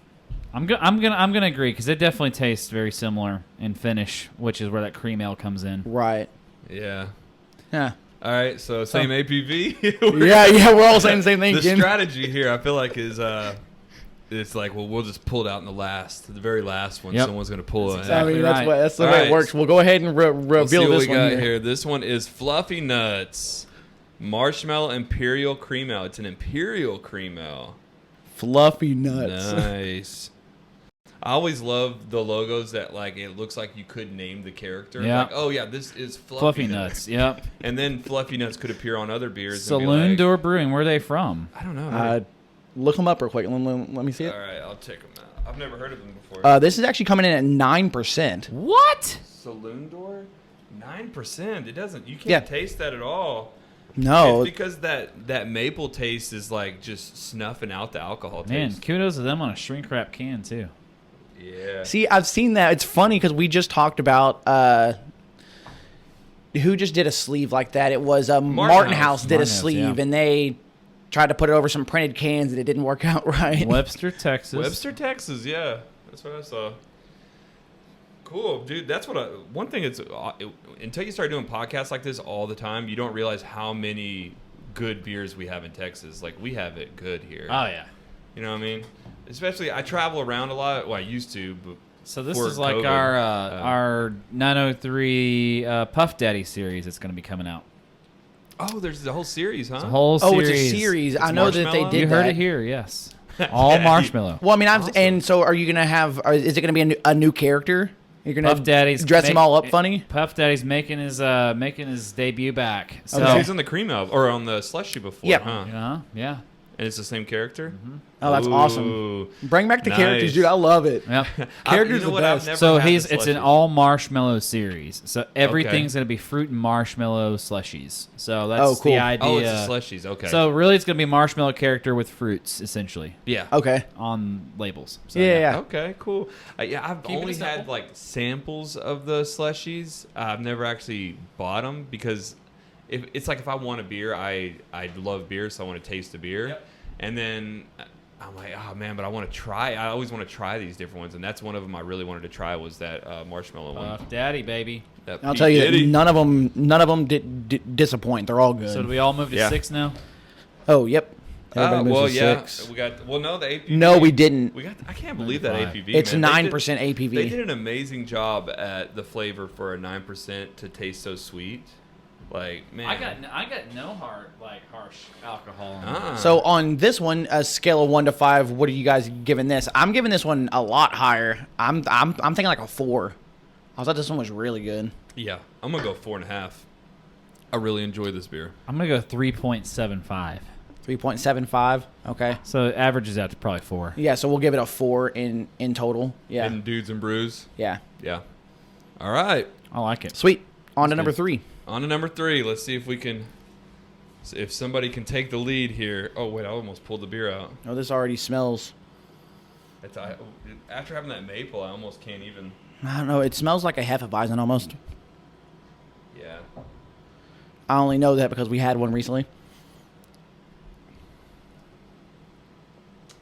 I'm gonna agree because it definitely tastes very similar in finish, which is where that cream ale comes in. Right. Yeah. Yeah. All right. So same APV. yeah, we're all saying the same thing. The Jim. strategy here, I feel like, is it's like, well, we'll just pull it out in the very last one. Yep. Someone's gonna pull it. exactly I mean, right. that's the way Alright. it works. We'll go ahead and Let's see reveal what this we one got here. here. This one is Fluffy Nuts Marshmallow Imperial Cream Ale. It's an Imperial Cream Ale. Fluffy nuts. Nice. I always love the logos that like it looks like you could name the character. Yeah. Like, oh yeah, this is Fluffy Nuts. Yep. And then Fluffy Nuts could appear on other beers. and be Saloon like, Door Brewing. Where are they from? I don't know. Look them up real quick. Let me see it. All right, I'll check them out. I've never heard of them before. This is actually coming in at 9%. What? Saloon Door, 9%. It doesn't. You can't Yeah. taste that at all. No, It's because that maple taste is like just snuffing out the alcohol Man, taste. kudos to them on a shrink wrap can too. Yeah. see, I've seen that. It's funny because we just talked about who just did a sleeve like that. It was Martin House did a Martin House, sleeve, yeah. and they tried to put it over some printed cans, and it didn't work out right. Webster, Texas. Webster, Texas. Yeah, that's what I saw. Cool, dude. That's what one thing is until you start doing podcasts like this all the time, you don't realize how many good beers we have in Texas. Like we have it good here. Oh yeah. You know what I mean? Especially I travel around a lot. Well, I used to, but So this before is like COVID, our 903 Puff Daddy series that's going to be coming out. oh, there's the whole series, huh? It's a whole Oh, series. it's a series. I know that they marshmallow? did You heard that. it here, yes. All marshmallow. Well, I mean, Awesome. and so are you gonna have? Is it gonna be a new character? You're gonna Puff Daddy's dress him all up funny. Puff Daddy's making his debut back. So Oh, he's on the cream ale or on the slushy before, Yep. huh? yeah. And it's the same character. Oh, that's awesome. Ooh. Bring back the Nice. characters, dude. I love it. Yep. Characters You know the what? I've best. never So had the it's an slushies. all marshmallow series. So everything's going to be fruit and marshmallow slushies. So that's Oh, cool. the idea. Oh, it's the slushies. Okay. So really, it's going to be marshmallow character with fruits, essentially, yeah. Okay. on labels. So, Yeah. Okay, cool. Yeah, I've Keeping only it had simple. like samples of the slushies. I've never actually bought them because if it's like if I want a beer, I love beer, so I want to taste the beer, Yep. and then I'm like, oh man, but I want to try. I always want to try these different ones, and that's one of them I really wanted to try was that marshmallow one. Puff Daddy, baby. That I'll P. tell you, Diddy. none of them did disappoint. They're all good. So do we all move to Yeah. 6 now? Oh, yep. Everybody moves Well, to yeah, 6. we got. Well, no, the APV. No, we didn't. We got. I can't believe that 5. APV. It's man. They 9% APV. They did an amazing job at the flavor for a 9% to taste so sweet. Like, man. I got no harsh alcohol. Ah. So on this one, a scale of 1 to 5, what are you guys giving this? I'm giving this one a lot higher. I'm thinking like a 4. I thought this one was really good. Yeah, I'm gonna go 4.5. I really enjoy this beer. I'm gonna go 3.75. 3.75. Okay. So it averages out to probably 4. Yeah, so we'll give it a 4 in total. Yeah. In Dudes and Brews. Yeah. Yeah. All right. I like it. Sweet. On to That's number good. 3. On to number 3. Let's see if we can. If somebody can take the lead here. Oh wait, I almost pulled the beer out. Oh, this already smells. After having that maple, I almost can't even. I don't know. It smells like a Hefeweizen almost. Yeah. I only know that because we had one recently.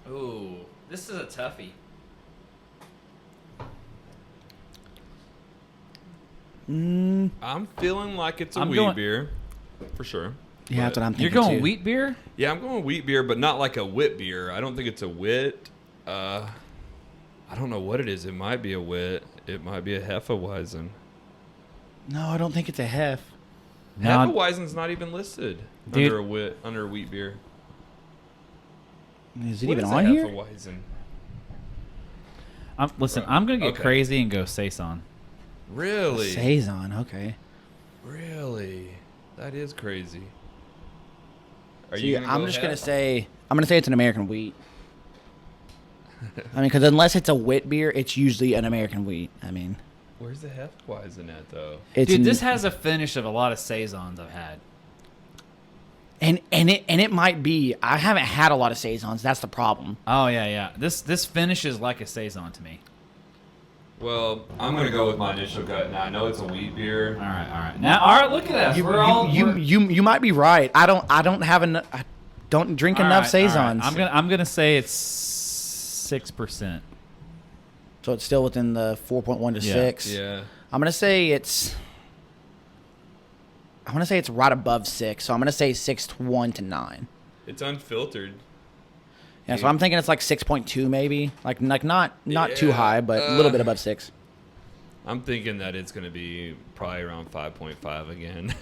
Ooh, this is a toughie. I'm feeling like it's a I'm wheat going- beer, for sure. Yeah, that's what I'm You're thinking going too. wheat beer? Yeah, I'm going wheat beer, but not like a wit beer. I don't think it's a wit. I don't know what it is. It might be a wit. It might be a Hefeweizen. No, I don't think it's a Hef. Now, Hefeweizen's not even listed Dude. under a wheat beer. Is it What even is on a here? Hefeweizen? listen, I'm gonna get Okay. crazy and go Saison. Really? Saison. Okay. Really? That is crazy. Are See, you gonna I'm go just Hef? gonna say it's an American wheat. I mean, because unless it's a wit beer, it's usually an American wheat. I mean, Where's the Hefeweizen at though? it's Dude, this has a finish of a lot of Saisons I've had. and it might be. I haven't had a lot of saisons. That's the problem. Oh yeah. This finishes like a Saison to me. Well, I'm gonna go with my initial gut. Now I know it's a wheat beer. All right. Now, all right, look at us. You might be right. I don't have enough. I don't drink enough saisons. I'm gonna say it's 6%. So it's still within the 4.1 to Yeah. 6. Yeah. I'm gonna say it's right above 6. So I'm gonna say 6.1 to 9. It's unfiltered. Yeah, so I'm thinking it's like 6.2 maybe, like not too Yeah, high, but a little bit above 6. I'm thinking that it's going to be probably around 5.5 again.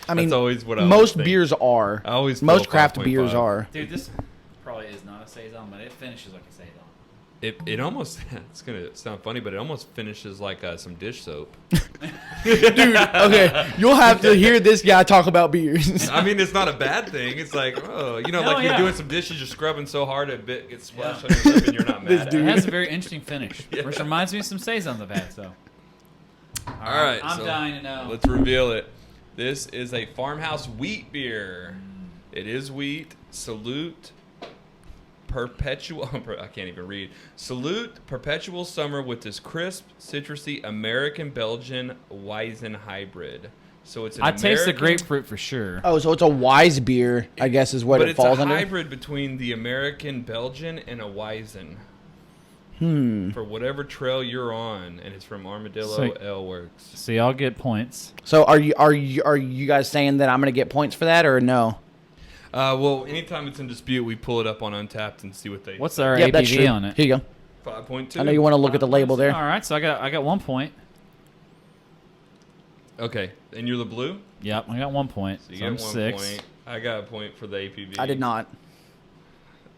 I mean, that's always what I most think. beers are. I always Most feel craft 5.5. beers are. Dude, this probably is not a Saison, but it finishes like a Saison. It almost, it's going to sound funny, but it almost finishes like some dish soap. Dude, okay, you'll have to hear this guy talk about beers. I mean, it's not a bad thing. It's like, oh, No, like yeah. you're doing some dishes, you're scrubbing so hard a bit gets splashed on your lip and you're not mad at It it. has a very interesting finish, which reminds me of some Saisons I've had. So, All right. I'm so dying to know. Let's reveal it. This is a farmhouse wheat beer. It is wheat. Salute perpetual. I can't even read. Salute perpetual summer with this crisp, citrusy American Belgian Weizen hybrid. So it's an I taste the American- grapefruit for sure. Oh, so it's a wise beer, I guess, is what but it it's falls a under. hybrid between the American Belgian and a Weizen. For whatever trail you're on, and it's from Armadillo So- Ale Works. So y'all get points. So are you guys saying that I'm gonna get points for that or no? Well, anytime it's in dispute, we pull it up on Untappd and see what they. What's our Yep, that's ABV true. on it? Here you go. 5.2. I know you want to look at the label there. All right, so I got 1 point. Okay, and you're the blue. Yep, I got 1 point. So you So get I'm 1 6. point. I got a point for the APV. I did not.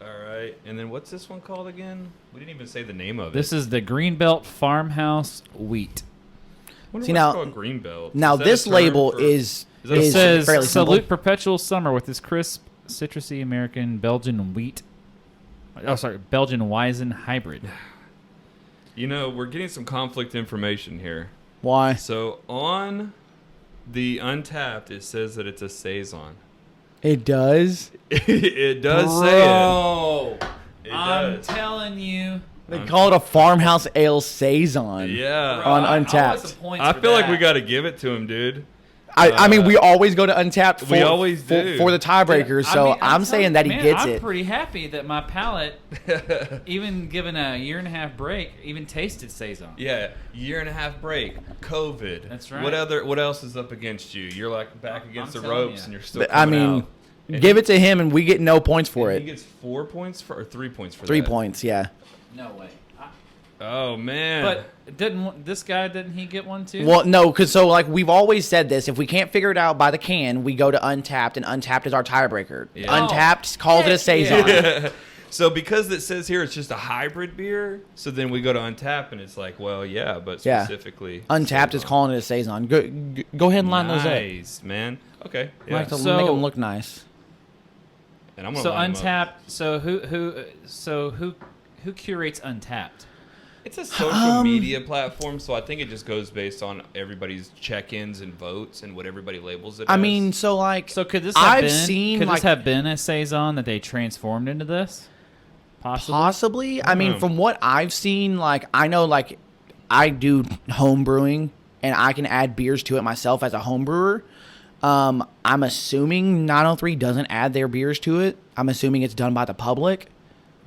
All right, and then what's this one called again? We didn't even say the name of it. This is the Greenbelt Farmhouse Wheat. Wonder See, why now- it's called Greenbelt. Now Is that this a term label for- is that a- It says fairly simple. salute perpetual summer with this crisp, citrusy American Belgian wheat. Oh, sorry, Belgian Weizen hybrid. You know, we're getting some conflict information here. Why? So on the Untappd, it says that it's a saison. It does. It does say it. It I'm does. telling you. They call it a farmhouse ale saison. Yeah. On I Untappd. want some points I for feel like that. we got to give it to him, dude. I mean, we always go to Untappd for, We always do. for the tiebreaker, I so mean, I'm saying telling that you, he man, gets I'm it. pretty happy that my palate, even given a 1.5 break, even tasted saison. Yeah, 1.5 break, COVID. That's right. What else is up against you? You're like back against I'm the telling ropes, ya. and you're still. I coming mean, out. And give it to him, and we get no points for and it. He gets 4 points or 3 points for 3 that. points, yeah. No way. Oh man. But didn't he get one too? Well, no, because we've always said this. If we can't figure it out by the can, we go to Untappd, and Untappd is our tiebreaker. Yeah. Untappd calls it a saison. Yeah. So because it says here it's just a hybrid beer, so then we go to Untappd and it's like, well, yeah, but Yeah. specifically Untappd is saison. calling it a saison. Go ahead and line those up. Nice, man. Okay. I Yeah. like to So- make them look nice. And I'm gonna So line 'em up. Untappd. So who curates Untappd? It's a social media platform, so I think it just goes based on everybody's check-ins and votes and what everybody labels it I as. mean, so like, So could this have I've been? seen, could like- this have been a saison that they transformed into this? Possibly. possibly. I mean, know. from what I've seen, like, I know, like, I do home brewing, and I can add beers to it myself as a home brewer. I'm assuming 903 doesn't add their beers to it. I'm assuming it's done by the public.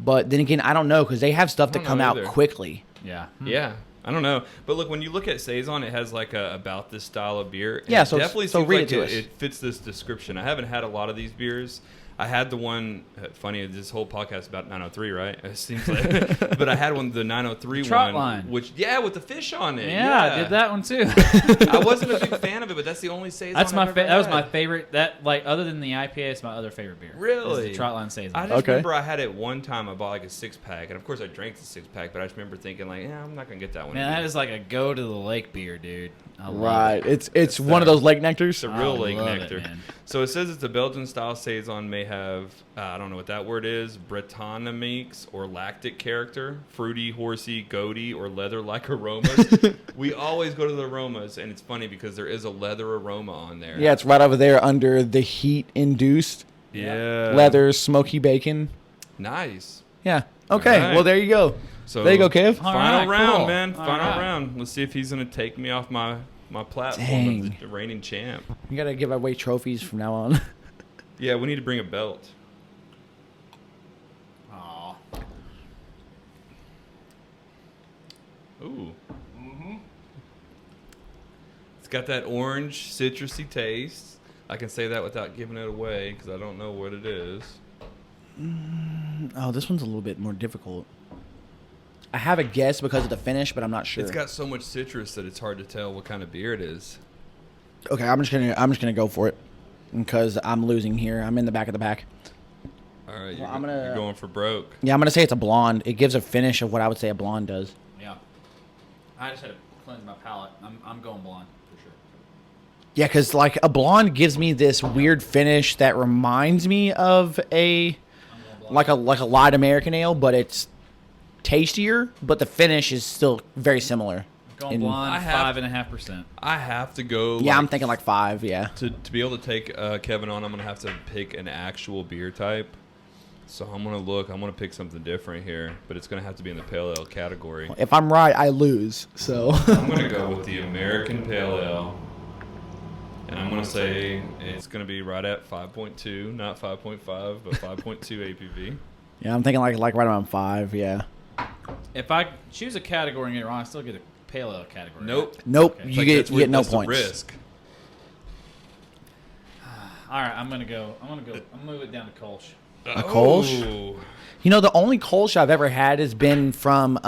But then again, I don't know, because they have stuff I to don't come know out either. quickly. Yeah. Yeah, I don't know, but look, when you look at saison, it has like a about this style of beer. And Yeah, it so- definitely so seems read like it to us. it fits this description. I haven't had a lot of these beers. I had the one. Funny, this whole podcast about 903, right? It seems like, but I had one, the 903 Trot one, line. which with the fish on it. Yeah, I did that one too. I wasn't a big fan of it, but that's the only saison. That's my I've ever that was had. my favorite. That like other than the IPA, it's my other favorite beer. Really? Is the Trotline saison. I just Okay. remember I had it one time. I bought like a 6-pack, and of course I drank the 6-pack. But I just remember thinking like, yeah, I'm not gonna get that one. Man, again. that is like a go to the lake beer, dude. I love Right. it. It's one of those lake nectars. It's a real I lake love it, nectar. man. So it says it's a Belgian style saison, may have I don't know what that word is, Brettanomyx or lactic character, fruity, horsey, goaty, or leather-like aromas. We always go to the aromas, and it's funny because there is a leather aroma on there. Yeah, it's right over there under the heat-induced Yeah. leather smoky bacon. Nice. Yeah. Okay. All right. Well, there you go. So There you go, Kev. All Final right, round, cool. man. All Final right. round. Let's see if he's gonna take me off my platform Dang. of the reigning champ. You gotta give away trophies from now on. Yeah, we need to bring a belt. Aw. Ooh. It's got that orange, citrusy taste. I can say that without giving it away because I don't know what it is. Oh, this one's a little bit more difficult. I have a guess because of the finish, but I'm not sure. It's got so much citrus that it's hard to tell what kind of beer it is. Okay, I'm just gonna go for it because I'm losing here. I'm in the back of the pack. All right, Well, I'm gonna- you're going for broke. Yeah, I'm gonna say it's a blonde. It gives a finish of what I would say a blonde does. Yeah. I just had to cleanse my palate. I'm going blonde for sure. Yeah, because like a blonde gives me this weird finish that reminds me of a like a light American ale, but it's tastier. But the finish is still very similar. Going In- blonde, I have- 5.5%. I have to go. Yeah, I'm like, thinking like 5. Yeah. to be able to take Kevin on, I'm gonna have to pick an actual beer type. So I'm gonna pick something different here, but it's gonna have to be in the pale ale category. If I'm right, I lose. So I'm gonna go with the American Pale Ale, and I'm gonna say it's gonna be right at 5.2, not 5.5, but 5.2 ABV. yeah, I'm thinking like right around 5. Yeah. If I choose a category and get it wrong, I still get a pale ale category. Nope. Nope. Okay. It's You like get that's you get no that's the points. risk. All right, I'm gonna move it down to Kolsch. A Kolsch? Oh. You know, the only Kolsch I've ever had has been from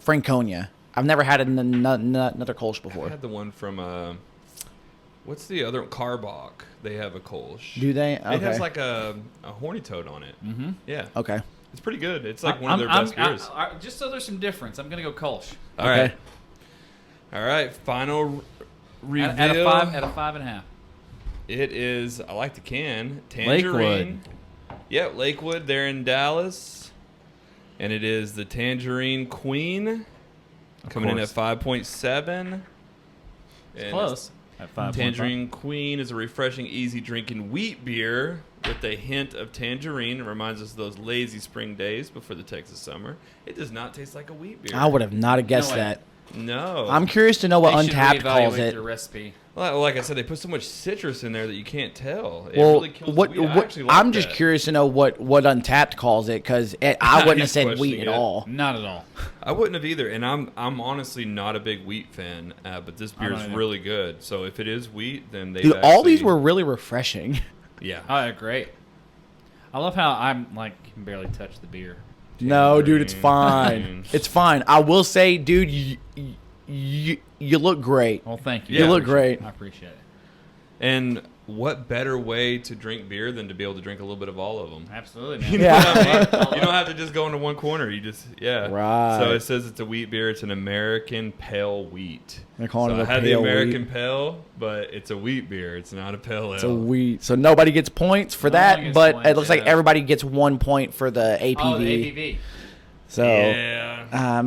Franconia. I've never had another Kolsch I before. had the one from what's the other Carbach? They have a Kolsch. Do they? It has Okay. like a horny toad on it. Mm-hmm. Yeah. Okay. It's pretty good. It's like one of their best beers. Just so there's some difference, I'm gonna go Kolsch. All Okay. right. All right. Final reveal. At a 5.5. It is, I like the can, Tangerine. Yep, Lakewood. They're in Dallas. And it is the Tangerine Queen. Coming in at 5.7. It's close. At 5.5. Tangerine Queen is a refreshing, easy drinking wheat beer with a hint of tangerine. It reminds us of those lazy spring days before the Texas summer. It does not taste like a wheat beer. I would have not have guessed No way. that. No. I'm curious to know what They should Untappd calls reevaluate it. their recipe. Well, like I said, they put so much citrus in there that you can't tell. It Well, really kills what, the wheat. I what actually like I'm just that. curious to know what Untappd calls it because I wouldn't have He's said wheat questioning at it. all. Not at all. I wouldn't have either, and I'm honestly not a big wheat fan, but this beer don't is either. really good. So if it is wheat, then they Dude, all these were really refreshing. yeah. Oh, they're great. I love how I'm like can barely touch the beer. No, dude, it's Tangerine. fine. It's fine. I will say, dude, you look great. Well, thank you. You I look appreciate great. it. I appreciate it. And what better way to drink beer than to be able to drink a little bit of all of them? Absolutely, man. You know what I mean? You don't have to just go into one corner. You just, Right. So it says it's a wheat beer. It's an American pale wheat. They're calling it a I had the pale American wheat. pale, but it's a wheat beer. It's not a pale ale. It's a wheat. So nobody gets points for No one that, gets but points, it looks like yeah. everybody gets 1 point for the APV. Oh, the ABV. So, Yeah.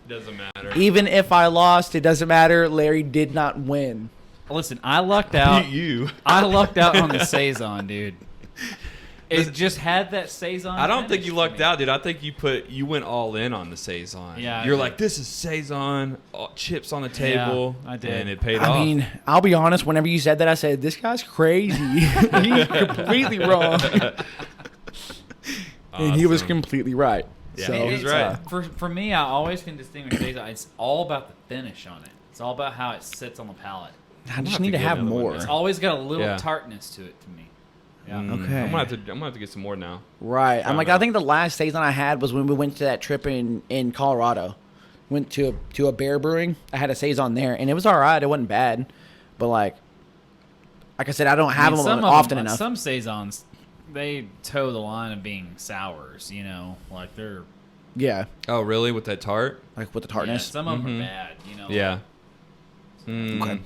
Doesn't matter. even if I lost, it doesn't matter. Larry did not win. Listen, I lucked out. Beat you. I lucked out on the Saison, dude. It just had that Saison. I don't think finish you for lucked me. out, dude. I think you went all in on the Saison. Yeah, I You're did. like, this is Saison, chips on the table. I did. And it paid I off. mean, I'll be honest. Whenever you said that, I said, this guy's crazy. He's completely wrong. And he was Awesome. completely right. Yeah, so, he was It's, right. For me, I always can distinguish Saison. It's all about the finish on it. It's all about how it sits on the palate. I just have need to to get have another one more. there. It's always got a little Yeah. tartness to it to me. Yeah. Okay. I'm gonna have to get some more now. Right. I'm like, Wow. I think the last Saison I had was when we went to that trip in Colorado. Went to a bear brewing. I had a Saison there, and it was all right. It wasn't bad. But, like I said, I don't have them some of often them, enough. Some Saisons, they toe the line of being sours, you know? Like, they're... Yeah. Oh, really? With that tart? Like with the Yeah, tartness. some of them are bad, you know? Yeah. Mm. Okay.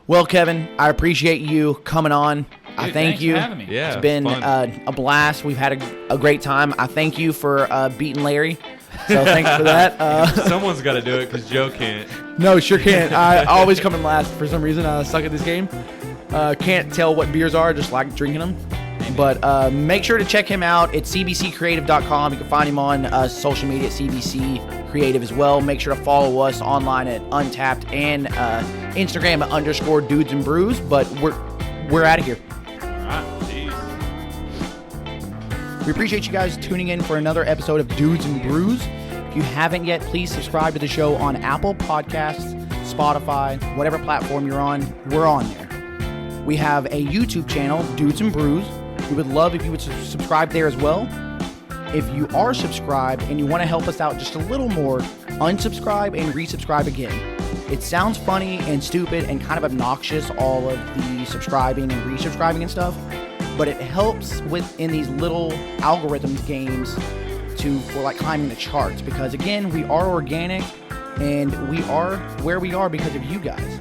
Well, Kevin, I appreciate you coming on. I Dude, thank thanks you. for having me. Yeah. It's been fun. a blast. We've had a great time. I thank you for beating Larry. So thanks for that. Someone's got to do it because Joe can't. No, sure can't. I always come in last for some reason. I suck at this game. Can't tell what beers are, just like drinking them. But make sure to check him out at cbccreative.com. You can find him on social media at CBC Creative as well. Make sure to follow us online at Untappd and Instagram at _Dudes&Brews. But we're out of here. All right. Jeez. We appreciate you guys tuning in for another episode of Dudes and Brews. If you haven't yet, please subscribe to the show on Apple Podcasts, Spotify, whatever platform you're on, we're on there. We have a YouTube channel, Dudes and Brews. We would love if you would subscribe there as well. If you are subscribed and you want to help us out just a little more, unsubscribe and resubscribe again. It sounds funny and stupid and kind of obnoxious, all of the subscribing and resubscribing and stuff, but it helps in these little algorithms games for like climbing the charts, because again, we are organic and we are where we are because of you guys.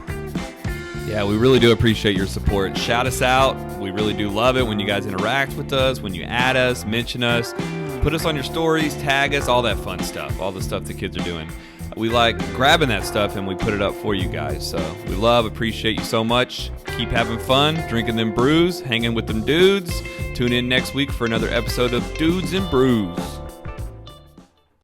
Yeah, we really do appreciate your support. Shout us out. We really do love it when you guys interact with us, when you add us, mention us, put us on your stories, tag us, all that fun stuff, all the stuff the kids are doing. We like grabbing that stuff and we put it up for you guys. So we appreciate you so much. Keep having fun, drinking them brews, hanging with them dudes. Tune in next week for another episode of Dudes and Brews.